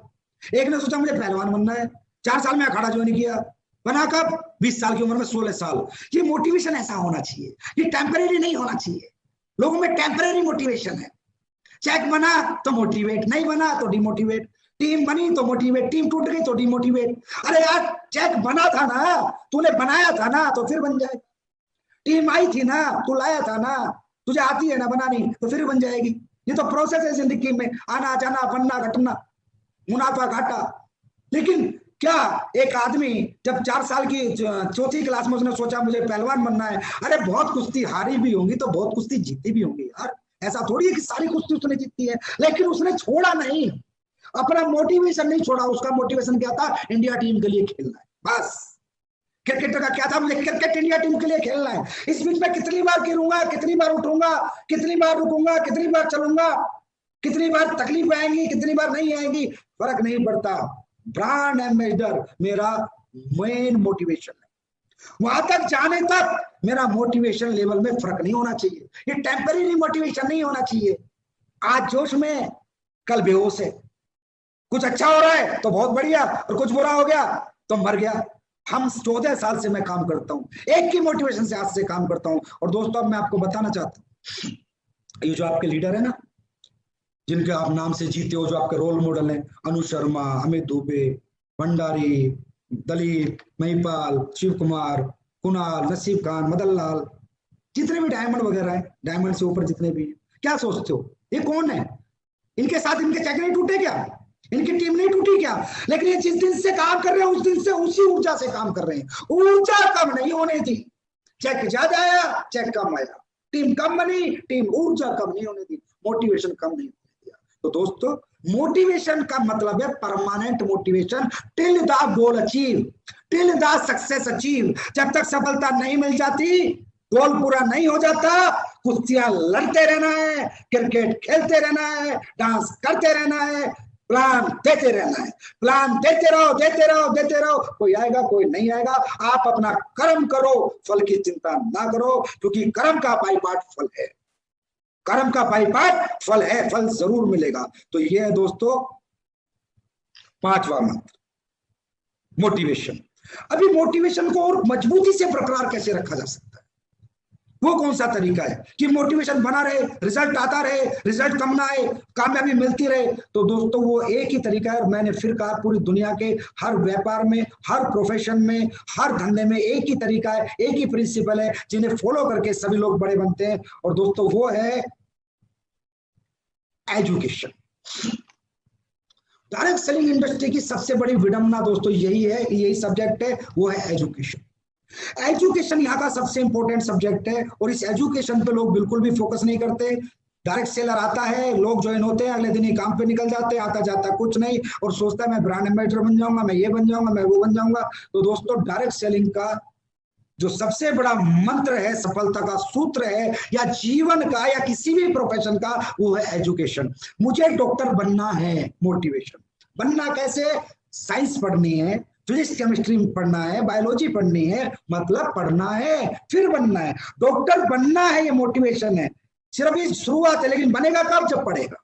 एक ने सोचा मुझे पहलवान बनना है, 4 साल में अखाड़ा ज्वाइन किया। बना कब? 20 साल की उम्र में, 16 साल। ये मोटिवेशन ऐसा होना चाहिए, ये टेम्परेरी नहीं होना चाहिए। लोगों में टेम्परेरी मोटिवेशन है। चेक बना तो मोटिवेट, नहीं बना तो डिमोटिवेट। टीम बनी तो मोटिवेट, टीम टूट गई तो डिमोटिवेट। अरे यार चेक बना था ना, तूने बनाया था ना, तो फिर बन जाए। टीम आई थी ना, तू लाया था ना, तुझे आती है ना बनानी, तो फिर बन जाएगी। ये तो प्रोसेस है जिंदगी में, आना जाना, बनना घटना, मुनाफा घाटा। लेकिन क्या एक आदमी जब 4 साल की 4थी क्लास में उसने सोचा मुझे पहलवान बनना है, अरे बहुत कुश्ती हारी भी होंगी तो बहुत कुश्ती जीती भी होंगी यार। ऐसा थोड़ी है कि सारी कुश्ती उसने जीती है, लेकिन उसने छोड़ा नहीं, अपना मोटिवेशन नहीं छोड़ा। उसका मोटिवेशन क्या था? इंडिया टीम के लिए खेलना है, बस। क्रिकेटर का क्या था? मुझे क्रिकेट इंडिया टीम के लिए खेलना है। इस बीच में कितनी बार गिरूंगा, कितनी बार उठूंगा, कितनी बार रुकूंगा, कितनी बार चलूंगा, कितनी बार तकलीफ आएंगी, कितनी बार नहीं आएंगी, फर्क नहीं पड़ता। ब्रांड एम्बेसडर मेरा मेन मोटिवेशन है। वहां तक जाने तक मेरा मोटिवेशन लेवल में फर्क नहीं होना चाहिए। ये टेम्परेरी मोटिवेशन नहीं होना चाहिए। आज जोश में, कल बेहोश है। कुछ अच्छा हो रहा है तो बहुत बढ़िया, और कुछ बुरा हो गया तो मर गया। हम 14 साल से मैं काम करता हूं, एक की मोटिवेशन से आज से काम करता हूं। और दोस्तों अब मैं आपको बताना चाहता हूं, ये जो आपके लीडर है ना, जिनके आप नाम से जीते हो, जो आपके रोल मॉडल हैं, अनु शर्मा, अमित दुबे, भंडारी, दलीप, महिपाल, शिव कुमार, कुणाल, नसीब खान, मदन लाल, जितने भी डायमंड वगैरह है, डायमंड से ऊपर जितने भी हैं, क्या सोचते हो ये कौन है? इनके साथ इनके चेक नहीं टूटे क्या? इनकी टीम नहीं टूटी क्या? लेकिन ये जिस दिन से काम कर रहे हैं उस दिन से उसी ऊर्जा से काम कर रहे हैं। ऊर्जा कम नहीं होने दी। चेक ज्यादा आया, चेक कम आया, टीम कम बनी, टीम ऊर्जा कम नहीं होने दी, मोटिवेशन कम नहीं होने दिया। तो दोस्तों मोटिवेशन का मतलब है permanent motivation till the goal achieve, till the success achieve. जब तक सफलता नहीं मिल जाती, गोल पूरा नहीं हो जाता, कुश्तियां लड़ते रहना है, क्रिकेट खेलते रहना है, डांस करते रहना है, प्लान देते रहना है। प्लान देते रहो, देते रहो, देते रहो। कोई आएगा कोई नहीं आएगा, आप अपना कर्म करो, फल की चिंता ना करो, क्योंकि कर्म का बाईपाट फल है, कर्म का बाईपाट फल है, फल जरूर मिलेगा। तो ये है दोस्तों 5वां मंत्र, मोटिवेशन। अभी मोटिवेशन को और मजबूती से बरकरार कैसे रखा जा सकता है, वो कौन सा तरीका है कि मोटिवेशन बना रहे, रिजल्ट आता रहे, रिजल्ट कम ना आए, कामयाबी मिलती रहे? तो दोस्तों वो एक ही तरीका है, और मैंने फिर कहा पूरी दुनिया के हर व्यापार में, हर प्रोफेशन में, हर धंधे में एक ही तरीका है, एक ही प्रिंसिपल है, जिन्हें फॉलो करके सभी लोग बड़े बनते हैं। और दोस्तों वो है एजुकेशन। डायरेक्ट सेलिंग इंडस्ट्री की सबसे बड़ी विडंबना दोस्तों यही है, यही सब्जेक्ट है, वो है एजुकेशन। एजुकेशन यहाँ का सबसे इंपॉर्टेंट सब्जेक्ट है, और इस एजुकेशन पे लोग बिल्कुल भी फोकस नहीं करते। डायरेक्ट सेलर आता है, लोग ज्वाइन होते हैं, अगले दिन ही काम पे निकल जाते हैं, आता जाता कुछ नहीं, और सोचता है मैं ब्रांड एम्बेसडर बन जाऊंगा, मैं ये बन जाऊंगा, मैं वो बन जाऊंगा। तो दोस्तों डायरेक्ट सेलिंग का जो सबसे बड़ा मंत्र है, सफलता का सूत्र है, या जीवन का या किसी भी प्रोफेशन का, वो है एजुकेशन। मुझे डॉक्टर बनना है, मोटिवेशन। बनना कैसे? साइंस पढ़नी है, फिजिक्स केमिस्ट्री पढ़ना है, बायोलॉजी पढ़नी है, मतलब पढ़ना है फिर बनना है। डॉक्टर बनना है, ये मोटिवेशन है, सिर्फ ये शुरुआत है। लेकिन बनेगा कब? जब पढ़ेगा।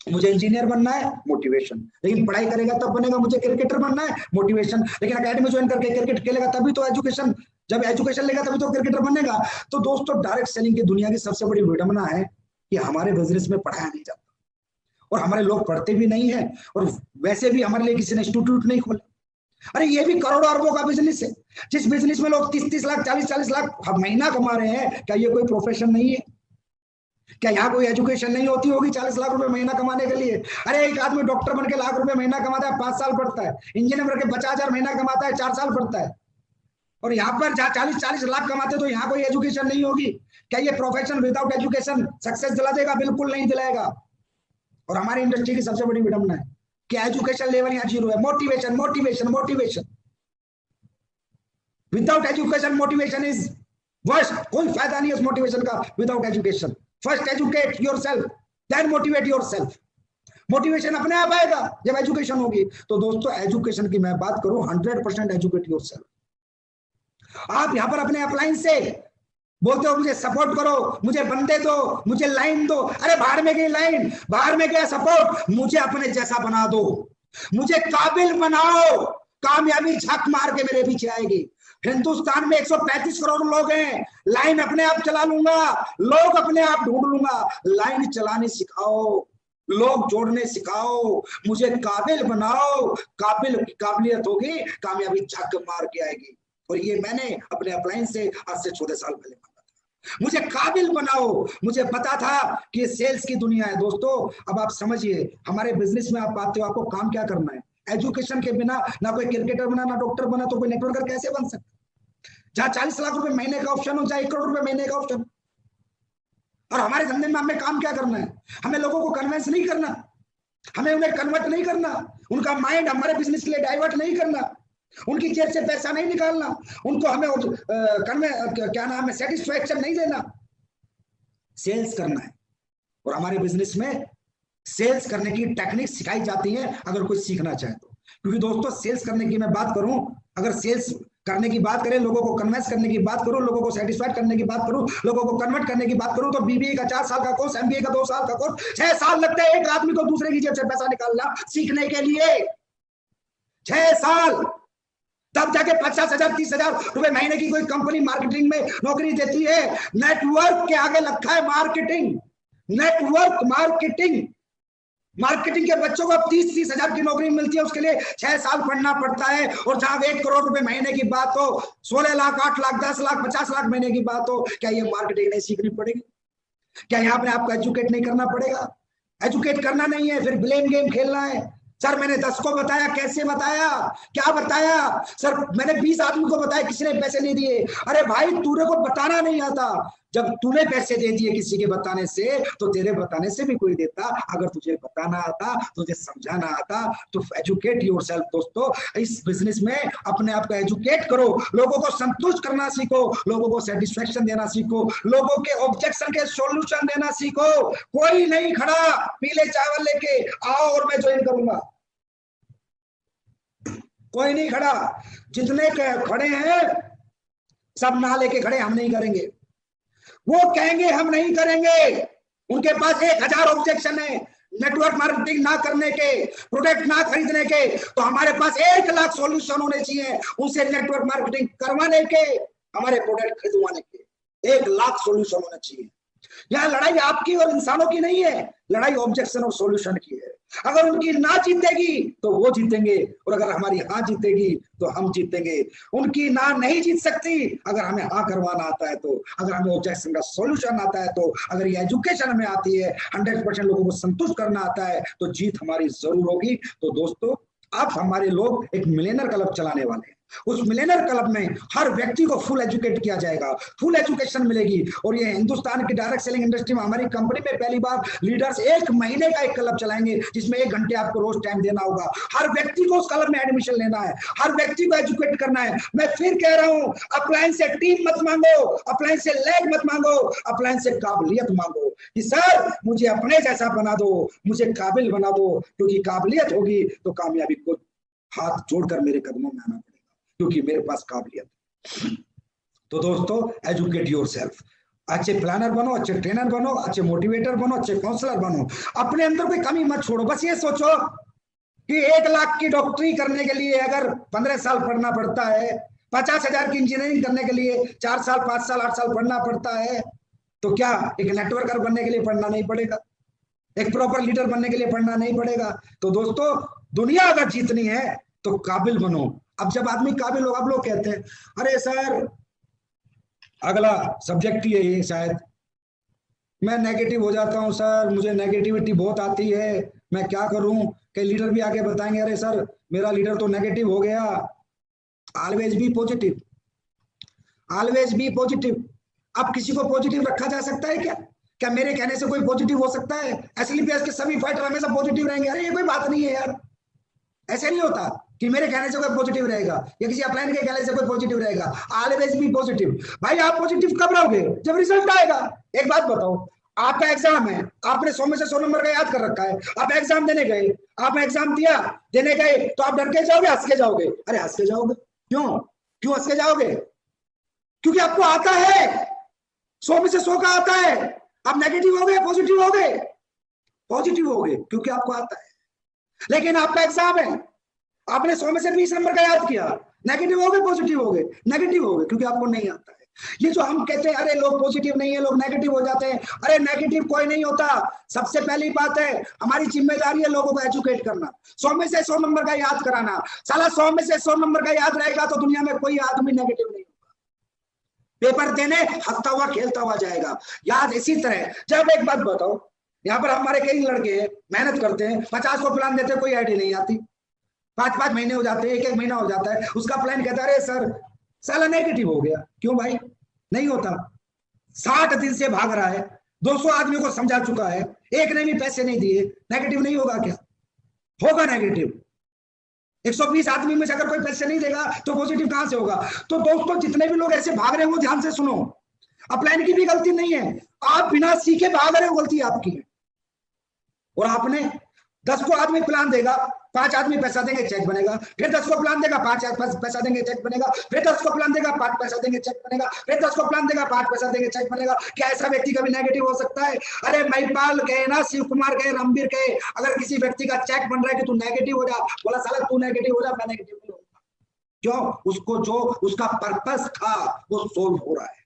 मुझे इंजीनियर बनना है, मोटिवेशन, लेकिन पढ़ाई करेगा तब बनेगा। मुझे क्रिकेटर बनना है, मोटिवेशन, लेकिन अकेडमी ज्वाइन करके क्रिकेट खेलेगा तभी तो एजुकेशन, जब एजुकेशन लेगा तभी तो क्रिकेटर बनेगा। तो दोस्तों डायरेक्ट सेलिंग की दुनिया की सबसे बड़ी विडंबना है कि हमारे बिजनेस में पढ़ाया नहीं जाता, और हमारे लोग पढ़ते भी नहीं है, और वैसे भी हमारे लिए किसी ने इंस्टीट्यूट नहीं खोला। अरे ये भी करोड़ों अरबों का बिजनेस है। जिस बिजनेस में लोग 30-30 लाख 40-40 लाख महीना कमा रहे हैं, क्या ये कोई प्रोफेशन नहीं है? क्या यहाँ कोई एजुकेशन नहीं होती होगी 40 लाख रुपए महीना कमाने के लिए? अरे एक आदमी डॉक्टर बन के लाख रुपए महीना कमाता है, 5 साल पढ़ता है। इंजीनियर बन के 50,000 महीना कमाता है, 4 साल पढ़ता है। और यहाँ पर 40-40 लाख कमाते तो यहाँ कोई एजुकेशन नहीं होगी? क्या ये प्रोफेशन विदाउट एजुकेशन सक्सेस दिला देगा? बिल्कुल नहीं दिलाएगा। और हमारी इंडस्ट्री की सबसे बड़ी विडंबना है कि एजुकेशन लेवल यहाँ 0 है। Motivation motivation motivation, without education motivation is worst. कोई फायदा नहीं है उस मोटिवेशन का without education. First educate yourself, then motivate yourself. Motivation अपने आप आएगा जब एजुकेशन होगी। तो दोस्तों एजुकेशन की मैं बात करूं, 100% एजुकेट योरसेल्फ। आप यहां पर अपने अपलाइन से बोलते हो मुझे सपोर्ट करो, मुझे बंदे दो, मुझे लाइन दो। अरे बाहर में गई लाइन, बाहर में गया सपोर्ट, मुझे अपने जैसा बना दो, मुझे काबिल बनाओ। कामयाबी झक मार के मेरे पीछे आएगी। हिंदुस्तान में 135 करोड़ लोग हैं। लाइन अपने आप चला लूंगा, लोग अपने आप ढूंढ लूंगा। लाइन चलाने सिखाओ, लोग जोड़ने सिखाओ, मुझे काबिल बनाओ। काबिलियत होगी, कामयाबी झक मार के आएगी। और ये मैंने अपने अपलाइन से आज से 14 साल पहले मांगा था। मुझे काबिल बनाओ। मुझे पता था कि सेल्स की दुनिया है। दोस्तों अब आप समझिए, हमारे बिजनेस में आप आते हो, आपको काम क्या करना है? एजुकेशन के बिना ना कोई क्रिकेटर बना, ना डॉक्टर बना, तो कोई नेटवर्कर कैसे बन सकता? जहां 40 लाख रुपए महीने का ऑप्शन हो, चाहे 1 करोड़ रुपए महीने का ऑप्शन। और हमारे धंधे में हमें काम क्या करना है? हमें लोगों को कन्विंस नहीं करना, हमें उन्हें कन्वर्ट नहीं करना, उनका माइंड हमारे बिजनेस के लिए डाइवर्ट नहीं करना, उनकी जेब से पैसा नहीं निकालना, उनको हमें क्या नाम है सेटिस्फैक्शन नहीं देना। सेल्स करना है। और हमारे बिजनेस में सेल्स करने की टेक्निक सिखाई जाती है अगर कोई सीखना चाहे तो। क्योंकि दोस्तों सेल्स करने की मैं बात करूं, अगर सेल्स करने की बात करें, लोगों को कन्विंस करने की बात करूं, लोगों को सेटिस्फाइड करने की बात करूं, लोगों को कन्वर्ट करने की बात करूं, तो बीबीए का 4 साल का कोर्स, एमबीए का 2 साल का कोर्स, 6 साल लगते हैं एक आदमी को दूसरे की जेब से पैसा निकालना सीखने के लिए। 6 साल, तब जाके 50,000 30,000 रुपए महीने की कोई कंपनी मार्केटिंग में नौकरी देती है। नेटवर्क के आगे रखा है मार्केटिंग, नेटवर्क मार्केटिंग। मार्केटिंग के बच्चों को 30-30 हजार की नौकरी मिलती है, उसके लिए 6 साल पढ़ना पड़ता है। और जहां 1 करोड़ रुपए महीने की बात हो, 16 लाख 8 लाख 10 लाख 50 लाख महीने की बात हो, क्या ये मार्केटिंग नहीं सीखनी पड़ेगी? क्या यहाँ पे आपको एजुकेट नहीं करना पड़ेगा? एजुकेट करना नहीं है, फिर ब्लेम गेम खेलना है। सर मैंने 10 को बताया, कैसे बताया, क्या बताया? सर मैंने 20 आदमी को बताया, किसी ने पैसे नहीं दिए। अरे भाई तूने को बताना नहीं आता। जब तूने पैसे दे दिए किसी के बताने से, तो तेरे बताने से भी कोई देता। अगर तुझे बताना आता, तुझे समझाना आता, तो एजुकेट योरसेल्फ। दोस्तों इस बिजनेस में अपने आप को एजुकेट करो, लोगों को संतुष्ट करना सीखो, लोगों को सेटिस्फेक्शन देना सीखो, लोगों के ऑब्जेक्शन के सॉल्यूशन देना सीखो। कोई नहीं खड़ा पीले चावल लेके आओ और मैं ज्वाइन करूंगा, कोई नहीं खड़ा। जितने खड़े हैं सब ना लेके खड़े, हम नहीं करेंगे। वो कहेंगे हम नहीं करेंगे, उनके पास 1000 ऑब्जेक्शन है नेटवर्क मार्केटिंग ना करने के, प्रोडक्ट ना खरीदने के। तो हमारे पास 1 लाख सॉल्यूशन होने चाहिए उनसे नेटवर्क मार्केटिंग करवाने के, हमारे प्रोडक्ट खरीदवाने के। 1 लाख सॉल्यूशन होना चाहिए। यहाँ लड़ाई आपकी और इंसानों की नहीं है, लड़ाई ऑब्जेक्शन और सॉल्यूशन की है। अगर उनकी ना जीतेगी तो वो जीतेंगे, और अगर हमारी हाँ जीतेगी तो हम जीतेंगे। उनकी ना नहीं जीत सकती अगर हमें हाँ करवाना आता है तो, अगर हमें ऑब्जेक्शन का सॉल्यूशन आता है तो, अगर ये एजुकेशन हमें आती है, 100% लोगों को संतुष्ट करना आता है, तो जीत हमारी जरूर होगी। तो दोस्तों अब हमारे लोग एक मिलियनर क्लब चलाने वाले हैं। उस मिलियनर क्लब में हर व्यक्ति को फुल एजुकेट किया जाएगा, फुल एजुकेशन मिलेगी। और ये हिंदुस्तान की डायरेक्ट सेलिंग इंडस्ट्री में हमारी कंपनी में पहली बार लीडर्स 1 महीने का एक क्लब चलाएंगे, जिसमें 1 घंटे आपको रोज टाइम देना होगा। हर व्यक्ति को उस क्लब में एडमिशन लेना है, हर व्यक्ति को एजुकेट करना है। मैं फिर कह रहा हूं, अपलाइन से टीम मत मांगो, अपलाइन से लैग मत मांगो, अपलाइन से काबिलियत मांगो कि सर मुझे अपने जैसा बना दो, मुझे काबिल बना दो। क्योंकि काबिलियत होगी तो कामयाबी को हाथ जोड़कर मेरे कदमों में आना पड़ेगा, क्योंकि मेरे पास काबिलियत है। तो दोस्तों एजुकेट योरसेल्फ। अच्छे प्लानर बनो, अच्छे ट्रेनर बनो, अच्छे मोटिवेटर बनो, अच्छे काउंसलर बनो। अपने अंदर कोई कमी मत छोड़ो। बस ये सोचो कि 1 लाख की डॉक्टरी करने के लिए अगर 15 साल पढ़ना पड़ता है, 50,000 की इंजीनियरिंग करने के लिए 4 साल 5 साल 8 साल पढ़ना पड़ता है, तो क्या एक नेटवर्कर बनने के लिए पढ़ना नहीं पड़ेगा? एक प्रॉपर लीडर बनने के लिए पढ़ना नहीं पड़ेगा? तो दोस्तों दुनिया अगर जीतनी है तो काबिल बनो। अब जब आदमी काबिल होगा, अब लोग कहते हैं अरे सर अगला सब्जेक्ट ही है ये, शायद मैं नेगेटिव हो जाता हूँ सर, मुझे नेगेटिविटी बहुत आती है, मैं क्या करूं। कई लीडर भी आके बताएंगे अरे सर मेरा लीडर तो नेगेटिव हो गया। Always be positive, always be positive. अब किसी को पॉजिटिव रखा जा सकता है क्या? क्या मेरे कहने से कोई पॉजिटिव हो सकता है? एसलीपीएस के सभी फाइटर हमेशा पॉजिटिव रहेंगे? अरे ये कोई बात नहीं है यार, ऐसे नहीं होता कि मेरे कहने से कोई पॉजिटिव रहेगा या किसी अपलाइन के कहने से कोई पॉजिटिव रहेगा। Always be positive. भाई आप पॉजिटिव कब रहोगे? जब रिजल्ट आएगा। एक बात बताओ, आपका एग्जाम है, आपने 100 में से 100 नंबर का याद कर रखा है, आप एग्जाम देने गए, आपने एग्जाम दिया, देने गए तो आप डर के जाओगे, हंस के जाओगे? अरे हंस के जाओगे। क्यों? क्यों हंस के जाओगे? क्योंकि आपको आता है, 100 में से 100 का आता है। आप नेगेटिव हो गए, पॉजिटिव हो गए? पॉजिटिव हो गए क्योंकि आपको आता है। लेकिन आपका एग्जाम है, आपने 100 में से 20 नंबर का याद किया, नेगेटिव हो गए, पॉजिटिव हो गए? नेगेटिव हो गए क्योंकि आपको नहीं आता है। ये जो हम कहते हैं अरे लोग पॉजिटिव नहीं है, लोग नेगेटिव हो जाते हैं, अरे नेगेटिव कोई नहीं होता। सबसे पहली बात है, हमारी जिम्मेदारी है लोगों को एजुकेट करना, 100 में से 100 नंबर का याद कराना। साला 100 में से 100 नंबर का याद रहेगा तो दुनिया में कोई आदमी नेगेटिव नहीं होगा, पेपर देने हंसता हुआ खेलता हुआ जाएगा। याद इसी तरह, जब एक बात बताओ, यहाँ पर हमारे कई लड़के मेहनत करते हैं, 50 को प्लान देते, कोई आईडी नहीं आती, 5-5 महीने हो जाते हैं, 1-1 महीना हो जाता है, उसका प्लान कहता है अरे सर साला नेगेटिव हो गया। क्यों भाई? नहीं होता। 60 दिन से भाग रहा है, 200 आदमी को समझा चुका है, एक ने भी पैसे नहीं दिए, नेगेटिव नहीं होगा क्या? होगा नेगेटिव। 120 आदमी में से अगर कोई पैसे नहीं देगा तो पॉजिटिव कहां से होगा? तो दोस्तों जितने भी लोग ऐसे भाग रहे हैं वो ध्यान से सुनो, अपलाइन की भी गलती नहीं है, आप बिना सीखे भाग रहे हो, गलती आपकी है। और आपने 10 को आदमी प्लान देगा, 5 आदमी पैसा देंगे, चेक बनेगा, फिर 10 को प्लान देगा, 5 पैसा देंगे, चेक बनेगा, फिर 10 को प्लान देगा, 5 पैसा देंगे, चेक बनेगा, फिर 10 को प्लान देगा, 5 पैसा देंगे, चेक बनेगा। क्या ऐसा व्यक्ति कभी नेगेटिव हो सकता है? अरे महिपाल गए ना, शिव कुमार गए, रणबीर गए, अगर किसी व्यक्ति का चेक बन रहा है कि तू नेगेटिव हो जा, बोला साला तू नेगेटिव हो जा, मैं नेगेटिव नहीं होगा। क्यों? उसको जो उसका पर्पस था वो सोल्व हो रहा है,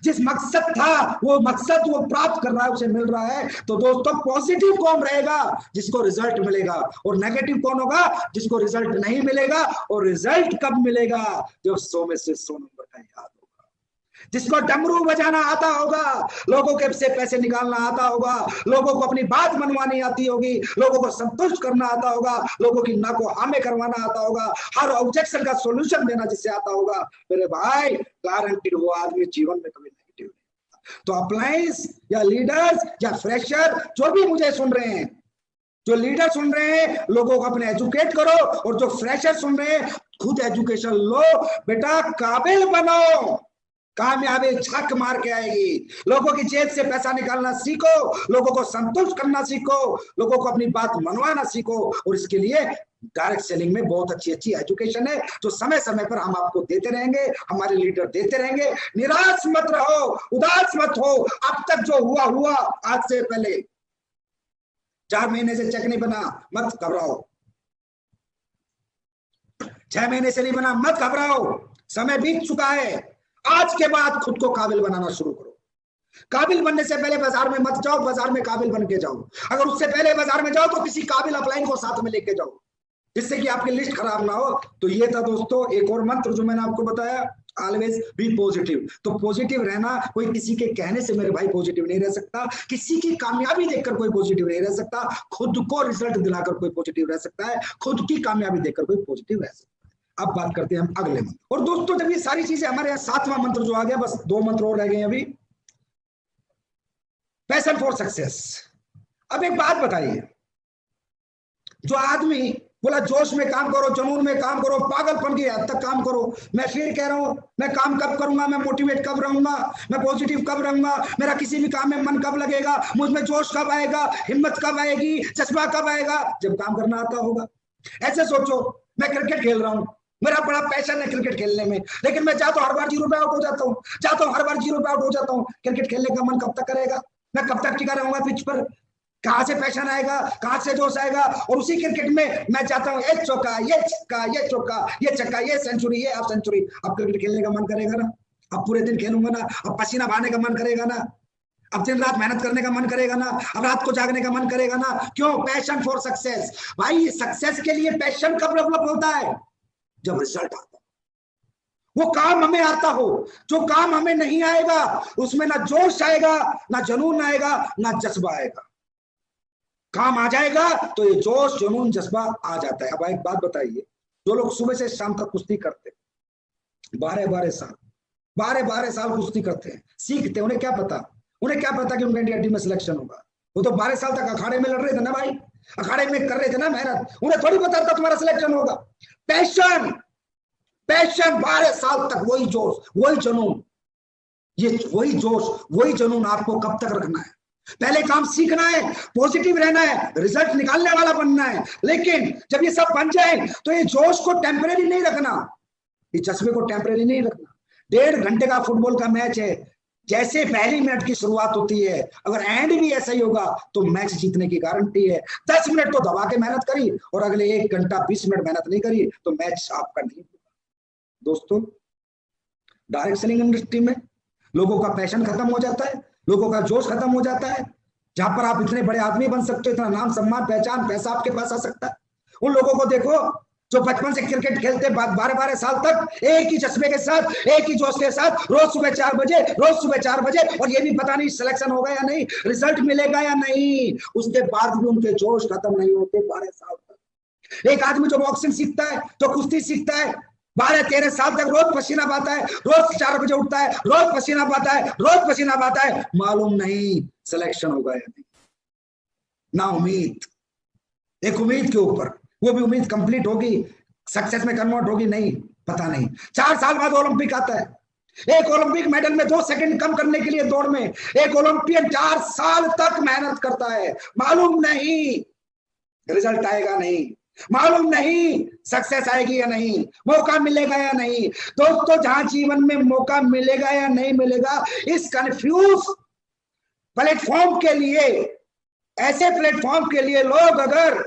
जिस मकसद था वो मकसद वो प्राप्त कर रहा है, उसे मिल रहा है। तो दोस्तों पॉजिटिव कौन रहेगा? जिसको रिजल्ट मिलेगा। और नेगेटिव कौन होगा? जिसको रिजल्ट नहीं मिलेगा। और रिजल्ट कब मिलेगा? जब 100 में से 100 नंबर का याद होगा, जिसको डमरू बजाना आता होगा, लोगों के से पैसे निकालना आता होगा, लोगों को अपनी बात मनवानी आती होगी, लोगों को संतुष्ट करना आता होगा, लोगों की ना को हाँ में करवाना आता होगा, हर ऑब्जेक्शन का सॉल्यूशन देना जिससे आता होगा, मेरे भाई गारंटीड वो आदमी जीवन में कभी नेगेटिव नहीं। तो अप्लायंस या लीडर्स या फ्रेशर जो भी मुझे सुन रहे हैं, जो लीडर सुन रहे हैं, लोगों को अपने एजुकेट करो, और जो फ्रेशर सुन रहे हैं खुद एजुकेशन लो। बेटा काबिल बनो, कामयाबी झक मार के आएगी। लोगों की जेब से पैसा निकालना सीखो, लोगों को संतुष्ट करना सीखो, लोगों को अपनी बात मनवाना सीखो। और इसके लिए डायरेक्ट सेलिंग में बहुत अच्छी अच्छी एजुकेशन है जो समय समय पर हम आपको देते रहेंगे, हमारे लीडर देते रहेंगे। निराश मत रहो, उदास मत हो। अब तक जो हुआ हुआ, आज से पहले 4 महीने से चेक नहीं बना, मत घबराओ। 6 महीने से नहीं बना, मत घबराओ, समय बीत चुका है। आज के बाद खुद को काबिल बनाना शुरू करो। काबिल बनने से पहले बाजार में मत जाओ, बाजार में काबिल बन के जाओ। अगर उससे पहले बाजार में जाओ तो किसी काबिल अपलाइन को साथ में लेके जाओ, जिससे कि आपकी लिस्ट खराब ना हो। तो ये था दोस्तों एक और मंत्र जो मैंने आपको बताया, ऑलवेज बी पॉजिटिव। तो पॉजिटिव रहना, कोई किसी के कहने से मेरे भाई पॉजिटिव नहीं रह सकता, किसी की कामयाबी देखकर कोई पॉजिटिव नहीं रह सकता, खुद को रिजल्ट दिलाकर कोई पॉजिटिव रह सकता है, खुद की कामयाबी देखकर कोई पॉजिटिव रह सकता है। अब बात करते हैं हम अगले मंत्र। और दोस्तों जब ये सारी चीजें हमारे यहाँ 7वां मंत्र जो आ गया, बस 2 मंत्र और रह गए अभी। Passion for success. अब एक बात बताइए, जो आदमी बोला जोश में काम करो, जुनून में काम करो, पागलपन की हद तक काम करो, मैं फिर कह रहा हूं, मैं काम कब करूंगा, मैं मोटिवेट कब रहूंगा, मैं पॉजिटिव कब रहूंगा, मेरा किसी भी काम में मन कब लगेगा, मुझ में जोश कब आएगा, हिम्मत कब आएगी, जज्बा कब आएगा? जब काम करना आता होगा। ऐसे सोचो, मैं क्रिकेट खेल रहा हूं, मेरा बड़ा पैशन है क्रिकेट खेलने में, लेकिन मैं चाहता हूं हर बार 0 पे आउट हो जाता हूं, चाहता हूं हर बार 0 पे आउट हो जाता हूं। क्रिकेट खेलने का मन कब तक करेगा? मैं कब तक टिका रहूंगा पिच पर? कहां से पैशन आएगा, कहां से जोश आएगा? और उसी क्रिकेट में मैं चाहता हूं ये चौका, ये छक्का, ये चौका, ये छक्का, ये सेंचुरी, ये हाफ सेंचुरी। अब क्रिकेट खेलने का मन करेगा ना? अब पूरे दिन खेलूंगा ना? अब पसीना बहाने का मन करेगा ना? अब दिन रात मेहनत करने का मन करेगा ना, अब रात को जागने का मन करेगा ना। क्यों? Passion for success. भाई सक्सेस के लिए पैशन कब डेवलप होता है? जब रिजल्ट आता है, वो काम हमें आता हो। जो काम हमें नहीं आएगा उसमें ना जोश आएगा, ना जुनून आएगा, ना जज्बा आएगा। काम आ जाएगा तो ये जोश जुनून जज्बा आ जाता है। अब एक बात बताइए, जो लोग सुबह से शाम तक कुश्ती करते, 12 साल कुश्ती करते हैं, सीखते, उन्हें क्या पता कि उनका इंडिया टीम में सिलेक्शन होगा? वो तो 12 साल तक अखाड़े में लड़ रहे थे ना भाई, अखाड़े में कर रहे थे ना मेहनत। उन्हें थोड़ी पता था तुम्हारा सिलेक्शन होगा। पैशन 12 साल तक, वही जोश, वही जुनून, ये वही जोश, वही जुनून आपको कब तक रखना है? पहले काम सीखना है, पॉजिटिव रहना है, रिजल्ट निकालने वाला बनना है। लेकिन जब ये सब बन जाए तो ये जोश को टेम्परेरी नहीं रखना, ये जज्बे को टेम्परेरी नहीं रखना। 1.5 घंटे का फुटबॉल का मैच है, जैसे पहली मिनट की शुरुआत होती है, अगर एंड भी ऐसा ही होगा तो मैच जीतने की गारंटी है। 10 मिनट तो दबा के मेहनत करी और अगले 1 घंटा 20 मिनट मेहनत नहीं करी तो मैच आपका नहीं होगा। दोस्तों, डायरेक्ट सेलिंग इंडस्ट्री में लोगों का पैशन खत्म हो जाता है, लोगों का जोश खत्म हो जाता है। जहां पर आप इतने बड़े आदमी बन सकते हो, इतना नाम सम्मान पहचान पैसा आपके पास आ सकता है, उन लोगों को देखो जो बचपन से क्रिकेट खेलते 12 साल तक एक ही जज्बे के साथ, एक ही जोश के साथ, रोज सुबह 4 बजे, और ये भी पता नहीं सिलेक्शन होगा या नहीं, रिजल्ट मिलेगा या नहीं, उसके बाद भी उनके जोश खत्म नहीं होते 12 साल तक। एक आदमी जो बॉक्सिंग सीखता है, जो कुश्ती सीखता है, 12-13 साल तक रोज पसीना बहाता है, रोज 4 बजे उठता है, रोज पसीना बहाता है, मालूम नहीं सिलेक्शन होगा या नहीं, ना उम्मीद, एक उम्मीद के ऊपर, वो भी उम्मीद कंप्लीट होगी, सक्सेस में कन्वर्ट होगी नहीं, पता नहीं। 4 साल बाद ओलंपिक आता है, एक ओलंपिक मेडल में 2 सेकंड कम करने के लिए दौड़ में एक ओलंपियन 4 साल तक मेहनत करता है, मालूम नहीं रिजल्ट आएगा नहीं, मालूम नहीं सक्सेस आएगी या नहीं, मौका मिलेगा या नहीं। दोस्तों, जहां जीवन में मौका मिलेगा या नहीं मिलेगा, इस कंफ्यूज प्लेटफॉर्म के लिए, ऐसे प्लेटफॉर्म के लिए लोग अगर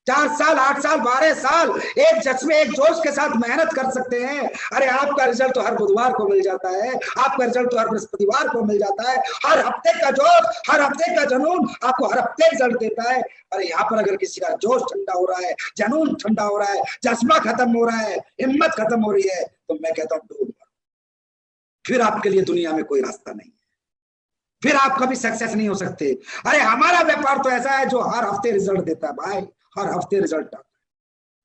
4 साल 8 साल 12 साल एक जज्बे एक जोश के साथ मेहनत कर सकते हैं, अरे आपका रिजल्ट तो हर बुधवार को मिल जाता है, आपका रिजल्ट तो हर बृहस्पतिवार को मिल जाता है। हर हफ्ते का जोश, हर हफ्ते का जुनून आपको हर हफ्ते रिजल्ट देता है। अरे यहाँ पर अगर किसी का जोश ठंडा हो रहा है, जुनून ठंडा हो रहा है, जज्बा खत्म हो रहा है, हिम्मत खत्म हो रही है, तो मैं कहता हूँ डूब मरो, फिर आपके लिए दुनिया में कोई रास्ता नहीं है, फिर आप कभी सक्सेस नहीं हो सकते। अरे हमारा व्यापार तो ऐसा है जो हर हफ्ते रिजल्ट देता है भाई, हर हफ्ते रिजल्ट आता है।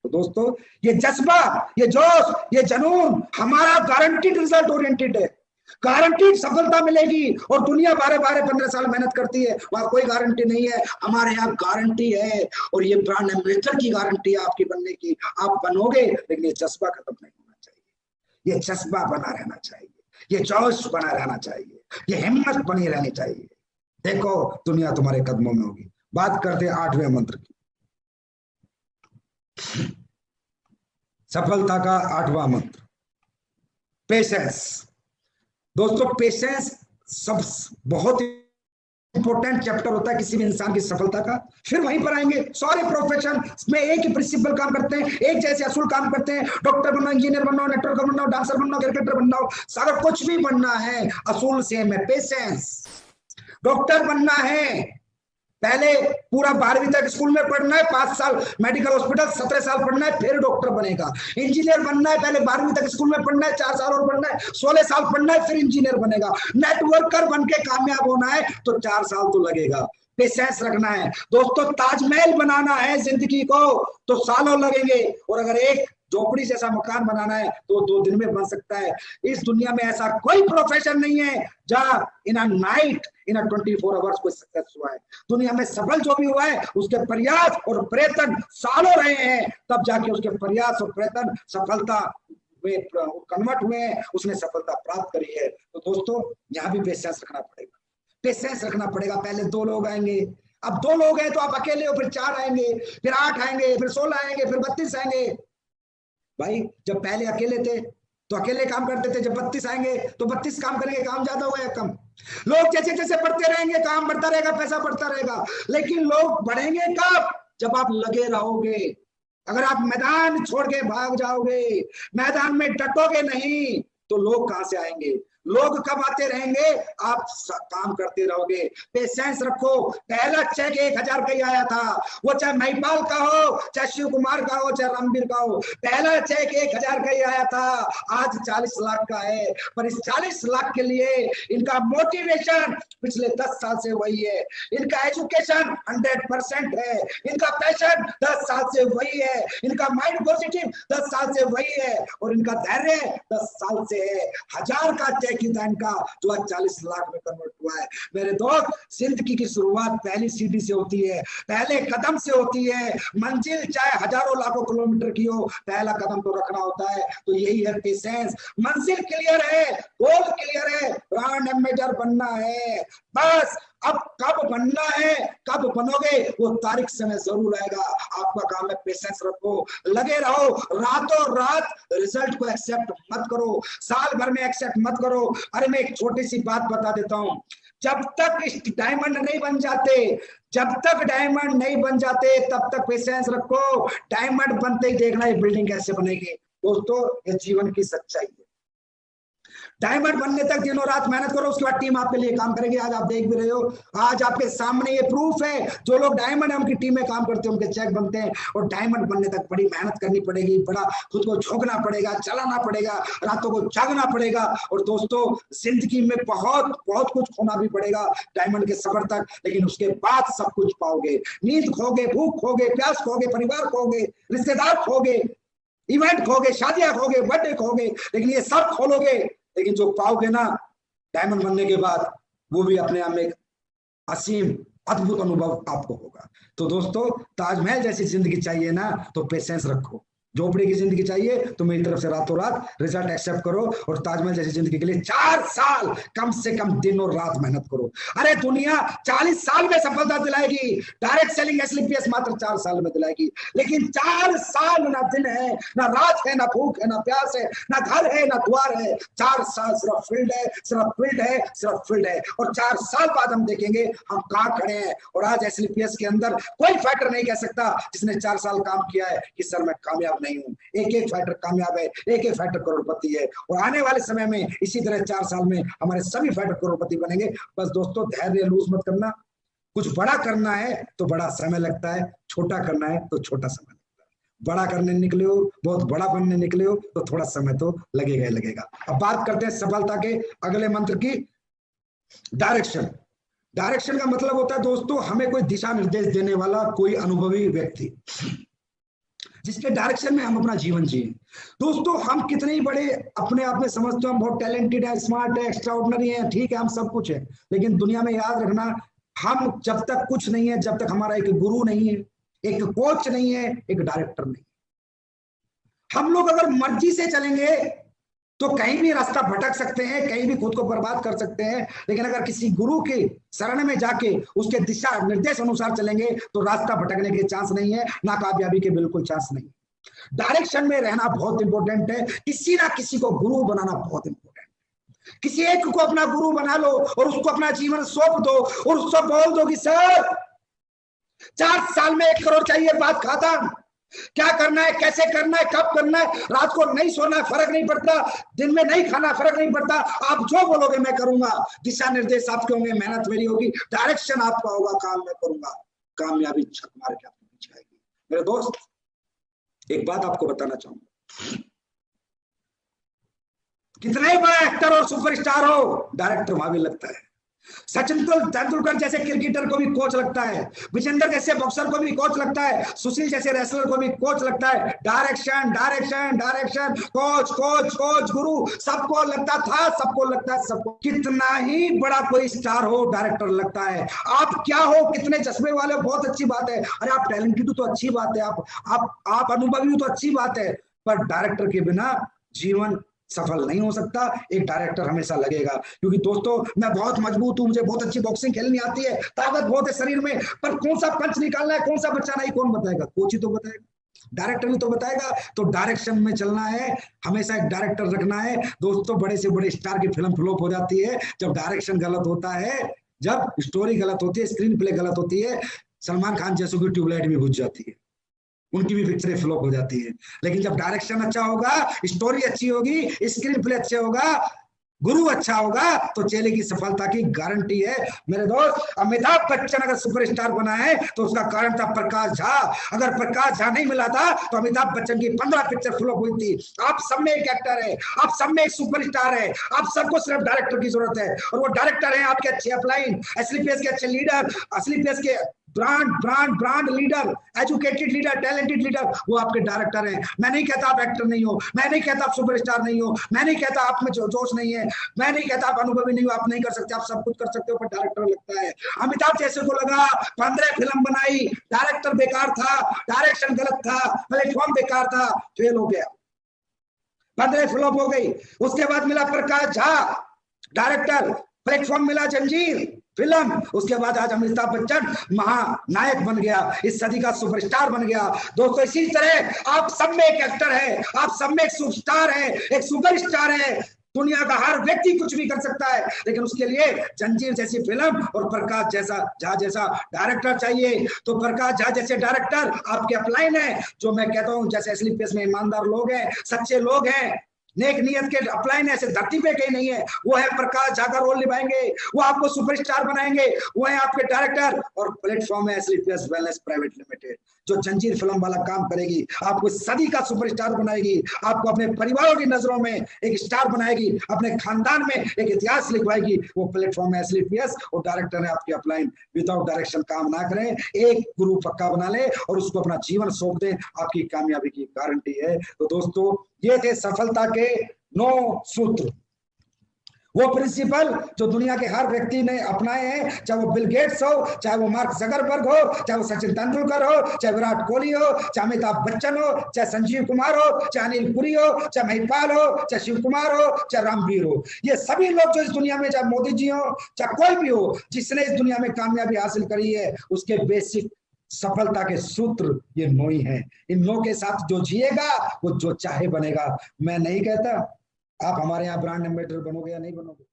तो दोस्तों, ये जज्बा, ये जोश, ये जुनून हमारा गारंटीड रिजल्ट ओरिएंटेड है, गारंटीड सफलता मिलेगी। और दुनिया 12-15 साल मेहनत करती है, वहां कोई गारंटी नहीं है, हमारे यहाँ गारंटी है। और ये ब्रांड एम्बेसडर की गारंटी है आपकी बनने की, आप बनोगे, लेकिन ये जज्बा खत्म नहीं होना चाहिए, ये जज्बा बना रहना चाहिए, ये जोश बना रहना चाहिए, ये हिम्मत बनी रहनी चाहिए। देखो दुनिया तुम्हारे कदमों में होगी। बात करते हैं 8वें मंत्र की, सफलता का 8वां मंत्र, पेशेंस। दोस्तों, पेशेंस सब बहुत इंपॉर्टेंट चैप्टर होता है किसी भी इंसान की सफलता का। फिर वहीं पर आएंगे, सारे प्रोफेशन में एक ही प्रिंसिपल काम करते हैं, एक जैसे असूल काम करते हैं। डॉक्टर बनना, इंजीनियर बनना, नेटवर्कर बनना, डांसर बनना, क्रिकेटर बनना, अगर कुछ भी बनना है, असूल सेम है, पेशेंस। डॉक्टर बनना है, पहले पूरा 12वीं तक स्कूल में पढ़ना है, 5 साल मेडिकल हॉस्पिटल, 17 साल पढ़ना है, फिर डॉक्टर बनेगा। इंजीनियर बनना है, पहले 12वीं तक स्कूल में पढ़ना है, 4 साल और पढ़ना है, 16 साल पढ़ना है, फिर इंजीनियर बनेगा। नेटवर्कर बन के कामयाब होना है तो 4 साल तो लगेगा। पेशेंस रखना है दोस्तों। ताजमहल बनाना है जिंदगी को तो सालों लगेंगे, और अगर एक झोपड़ी जैसा मकान बनाना है तो 2 दिन में बन सकता है। इस दुनिया में ऐसा कोई प्रोफेशन नहीं है जहां in a night, in a 24 hours कोई सक्सेस हुआ है। दुनिया में सफल जो भी हुआ है उसके प्रयास और प्रयत्न सालों रहे हैं, तब जाके उसके प्रयास और प्रयत्न सफलता में कन्वर्ट हुए हैं, उसने सफलता प्राप्त करी है। तो दोस्तों, यहाँ भी पेशेंस रखना पड़ेगा, पेशेंस रखना पड़ेगा। पहले 2 लोग आएंगे, अब 2 लोग हैं तो आप अकेले हो, फिर 4 आएंगे, फिर 8 आएंगे, फिर 16 आएंगे, फिर 32 आएंगे। भाई जब पहले अकेले थे तो अकेले काम करते थे, जब 32 आएंगे तो 32 काम करेंगे, काम ज्यादा हुआ या कम? लोग जैसे जैसे बढ़ते रहेंगे, काम बढ़ता रहेगा, पैसा बढ़ता रहेगा, लेकिन लोग बढ़ेंगे कब? जब आप लगे रहोगे। अगर आप मैदान छोड़ के भाग जाओगे, मैदान में डटोगे नहीं, तो लोग कहां से आएंगे? लोग कब आते रहेंगे, आप काम करते रहोगे। पेशेंस रखो। पहला चेक 1000 का ही आया था, वो चाहे महिपाल का हो, चाहे शिव कुमार का हो, चाहे रणबीर का हो, पहला चेक 1000 का ही आया था। आज 40 लाख का है, पर इस 40 लाख के लिए इनका मोटिवेशन पिछले 10 साल से वही है, इनका एजुकेशन 100% है, इनका पैशन 10 साल से वही है, इनका माइंड पॉजिटिव 10 साल से वही है, और इनका धैर्य 10 साल से है। 1000 का चेक ही था इनका, जो आज 40 लाख में कन्वर्ट हुआ है। मेरे दोस्त, जिंदगी की शुरुआत पहली सीढ़ी से होती है, पहले कदम से होती है। मंजिल चाहे हजारों लाखों किलोमीटर की हो, पहला कदम तो रखना होता है। तो यही है पेशेंस। मंजिल क्लियर है, गोल क्लियर है, ब्रांड एम्बेसडर बनना है बस। अब कब बनना है, कब बनोगे, वो तारीख समय जरूर आएगा। आपका काम है पेशेंस रखो, लगे रहो, रातों रात रिजल्ट को एक्सेप्ट मत करो, साल भर में एक्सेप्ट मत करो। अरे मैं एक छोटी सी बात बता देता हूं, जब तक डायमंड नहीं बन जाते, जब तक डायमंड नहीं बन जाते, तब तक पेशेंस रखो। डायमंड बनते ही देखना ये बिल्डिंग कैसे बनेगी। दोस्तों, ये जीवन की सच्चाई है। डायमंड बनने तक दिनों रात मेहनत करो, उसके बाद टीम आपके लिए काम करेगी। आज आप देख भी रहे हो, आज आपके सामने ये प्रूफ है। जो लोग डायमंड है, उनकी टीम में काम करते हैं, उनके चेक बनते हैं। और डायमंड बनने तक बड़ी मेहनत करनी पड़ेगी, बड़ा खुद को झोंकना पड़ेगा, चलाना पड़ेगा, रातों को जागना पड़ेगा। और दोस्तों, जिंदगी में बहुत बहुत कुछ खोना भी पड़ेगा डायमंड के सफर तक, लेकिन उसके बाद सब कुछ पाओगे। नींद खोगे, भूख खोगे, प्यास खोगे, परिवार खोगे, रिश्तेदार खोगे, इवेंट खोगे, शादियां खोगे, बर्थडे खोगे, लेकिन ये सब खोलोगे। लेकिन जो पाओगे ना डायमंड बनने के बाद, वो भी अपने आप में एक असीम अद्भुत अनुभव आपको होगा। तो दोस्तों, ताजमहल जैसी जिंदगी चाहिए ना, तो पेशेंस रखो। झोपड़ी की जिंदगी चाहिए तो मेरी तरफ से रातों रात रिजल्ट एक्सेप्ट करो। और ताजमहल जैसी जिंदगी के लिए 4 साल कम से कम दिन और रात मेहनत करो। अरे दुनिया 40 साल में सफलता दिलाएगी, डायरेक्ट सेलिंग एसएलपीएस मात्र 4 साल में दिलाएगी, लेकिन 4 साल ना दिन है, ना रात है, ना भूख है, ना प्यास है, ना घर है, ना द्वार है। 4 साल सिर्फ फील्ड है, सिर्फ फील्ड है, सिर्फ फील्ड है। और 4 साल बाद हम देखेंगे हम कहाँ खड़े हैं। और आज एसएलपीएस के अंदर कोई फाइटर नहीं कह सकता जिसने 4 साल काम किया है कि सर मैं कामयाब नहीं हूं। एक एक फाइटर कामयाब है, एक एक फाइटर करोड़पति है। और आने वाले समय में इसी तरह 4 साल में हमारे सभी फाइटर करोड़पति बनेंगे। बस दोस्तों, धैर्य लूज मत करना। कुछ बड़ा करना है तो बड़ा समय लगता है, छोटा करना है तो छोटा समय लगता है। बड़ा करने निकले हो, बहुत बड़ा बनने निकले हो, तो थोड़ा समय तो लगेगा ही लगेगा। अब बात करते हैं सफलता के अगले मंत्र की, डायरेक्शन। डायरेक्शन का मतलब होता है दोस्तों, हमें कोई दिशा निर्देश देने वाला कोई अनुभवी व्यक्ति, जिसके डायरेक्शन में हम अपना जीवन जिए। दोस्तों, हम कितने ही बड़े अपने आप में समझते हो, हम बहुत टैलेंटेड है, स्मार्ट है, एक्स्ट्रा ऑर्डिनरी है, ठीक है, हम सब कुछ है, लेकिन दुनिया में याद रखना, हम जब तक कुछ नहीं है, जब तक हमारा एक गुरु नहीं है, एक कोच नहीं है, एक डायरेक्टर नहीं। हम लोग अगर मर्जी से चलेंगे तो कहीं भी रास्ता भटक सकते हैं, कहीं भी खुद को बर्बाद कर सकते हैं, लेकिन अगर किसी गुरु के शरण में जाके उसके दिशा निर्देश अनुसार चलेंगे तो रास्ता भटकने के चांस नहीं है, नाकामयाबी के बिल्कुल चांस नहीं। डायरेक्शन में रहना बहुत इंपॉर्टेंट है, किसी ना किसी को गुरु बनाना बहुत इंपॉर्टेंट है। किसी एक को अपना गुरु बना लो और उसको अपना जीवन सौंप दो और उसको बोल दो कि सर 4 साल में 1 करोड़ चाहिए, बात खत्म। क्या करना है, कैसे करना है, कब करना है, रात को नहीं सोना है, फर्क नहीं पड़ता, दिन में नहीं खाना, फर्क नहीं पड़ता, आप जो बोलोगे मैं करूंगा। दिशा निर्देश आपके होंगे, मेहनत मेरी होगी, डायरेक्शन आपका होगा, काम मैं करूंगा, कामयाबी छक मार के आपके पीछे आएगी। मेरे दोस्त, एक बात आपको बताना चाहूंगा, कितने बड़ा एक्टर और सुपरस्टार हो, डायरेक्टर वहां भी लगता है। सचिन तेंदुलकर जैसे क्रिकेटर को भी कोच लगता है, विजेंद्र जैसे बॉक्सर को भी कोच लगता है, सुशील जैसे रेसलर को भी कोच लगता है। Direction direction direction, coach coach coach, गुरु, सबको लगता था, सबको लगता है, सबको। कितना ही बड़ा कोई स्टार हो, डायरेक्टर लगता है। आप क्या हो, कितने चश्मे वाले हो, बहुत अच्छी बात है, अरे आप टैलेंटेड हो तो अच्छी बात है, आप अनुभवी हो तो अच्छी बात है, पर डायरेक्टर के बिना जीवन सफल नहीं हो सकता। एक डायरेक्टर हमेशा लगेगा, क्योंकि दोस्तों मैं बहुत मजबूत हूं, मुझे बहुत अच्छी बॉक्सिंग खेलनी आती है, ताकत बहुत है शरीर में, पर कौन सा पंच निकालना है, कौन सा बचाना है, कौन बताएगा? कोच ही तो बताएगा, डायरेक्टर भी तो बताएगा। तो डायरेक्शन में चलना है, हमेशा एक डायरेक्टर रखना है। दोस्तों, बड़े से बड़े स्टार की फिल्म फ्लॉप हो जाती है जब डायरेक्शन गलत होता है, जब स्टोरी गलत होती है, स्क्रीन प्ले गलत होती है। सलमान खान जैसों की ट्यूबलाइट भी बुझ जाती है, उनकी भी पिक्चरें फ्लॉप हो जाती है। लेकिन जब डायरेक्शन अच्छा होगा, स्टोरी अच्छी होगी, स्क्रीन प्ले अच्छा होगा, गुरु अच्छा होगा तो चेले की सफलता की गारंटी है। मेरे दोस्त, अमिताभ बच्चन अगर सुपरस्टार बना है तो उसका कारण था प्रकाश झा। अगर प्रकाश झा नहीं मिला था तो अमिताभ बच्चन की 15 पिक्चर फ्लॉप हुई थी। आप सब में एक एक्टर है, आप सब में एक सुपरस्टार है, आप सबको सिर्फ डायरेक्टर की जरूरत है, और वो डायरेक्टर है आपके अच्छे अपलाइन, एसलीपीएस के अच्छे लीडर, एसलीपीएस के brand brand brand leader, educated leader, talented leader, वो आपके डायरेक्टर हैं। मैं नहीं कहता आप एक्टर नहीं हो, मैं नहीं कहता आप सुपरस्टार नहीं हो, मैं नहीं कहता आप में जोश नहीं है, मैं नहीं कहता आप अनुभवी नहीं हो, आप नहीं कर सकते, आप सब कुछ कर सकते हो, पर डायरेक्टर लगता है। अमिताभ जैसे को लगा 15 फिल्म बनाई, डायरेक्टर बेकार था, डायरेक्शन गलत था, प्लेटफॉर्म बेकार था, फेल हो गया, 15 फ्लॉप हो गई। उसके बाद मिला प्रकाश झा डायरेक्टर, प्लेटफॉर्म मिला जंजीर फिल्म, उसके बाद आज अमिताभ बच्चन महानायक बन गया, इस सदी का सुपरस्टार बन गया। दोस्तों इसी तरह आप सब में एक एक्टर है, आप सब में एक सुपरस्टार है, एक सुपरस्टार है। दुनिया का हर व्यक्ति कुछ भी कर सकता है, लेकिन उसके लिए जंजीर जैसी फिल्म और प्रकाश झा जैसा डायरेक्टर चाहिए। तो प्रकाश झा जैसे डायरेक्टर आपके अपलाइन है, जो मैं कहता हूं जैसे एसलीपीएस में ईमानदार लोग हैं, सच्चे लोग हैं, नेक नियत के अपलाइन ऐसे धरती पे कहीं नहीं है, वो है प्रकाश झा का रोल निभाएंगे, वो आपको सुपरस्टार बनाएंगे, वो है आपके डायरेक्टर। और प्लेटफॉर्म है एसलीपीएस वेलनेस प्राइवेट लिमिटेड, जो जंजीर फिल्म वाला काम करेगी, आपको सदी का सुपरस्टार बनाएगी, आपको अपने परिवारों की नजरों में एक स्टार बनाएगी, अपने खानदान में एक इतिहास लिखवाएगी। वो प्लेटफॉर्म है एसलीपीएस, और डायरेक्टर है आपके अपलाइन। विदाउट डायरेक्शन काम ना करें, एक गुरु पक्का बना ले और उसको अपना जीवन सौंप दें, आपकी कामयाबी की गारंटी है। तो दोस्तों ये थे सफलता के 9 सूत्र, वो प्रिंसिपल जो दुनिया के हर व्यक्ति ने अपनाए हैं, चाहे वो बिल गेट्स हो, चाहे वो मार्क जकरबर्ग हो, चाहे वो सचिन तेंदुलकर हो, चाहे विराट कोहली हो, चाहे अमिताभ बच्चन हो, चाहे संजीव कुमार हो, चाहे अनिल पुरी हो, चाहे महिपाल हो, चाहे शिव कुमार हो, चाहे रामवीर हो, ये सभी लोग जो इस दुनिया में, चाहे मोदी जी हो, चाहे कोई भी हो, जिसने इस दुनिया में कामयाबी हासिल करी है, उसके बेसिक सफलता के सूत्र ये 9 ही हैं। इन 9 के साथ जो जिएगा वो जो चाहे बनेगा। मैं नहीं कहता आप हमारे यहाँ ब्रांड एम्बेसडर बनोगे या नहीं बनोगे,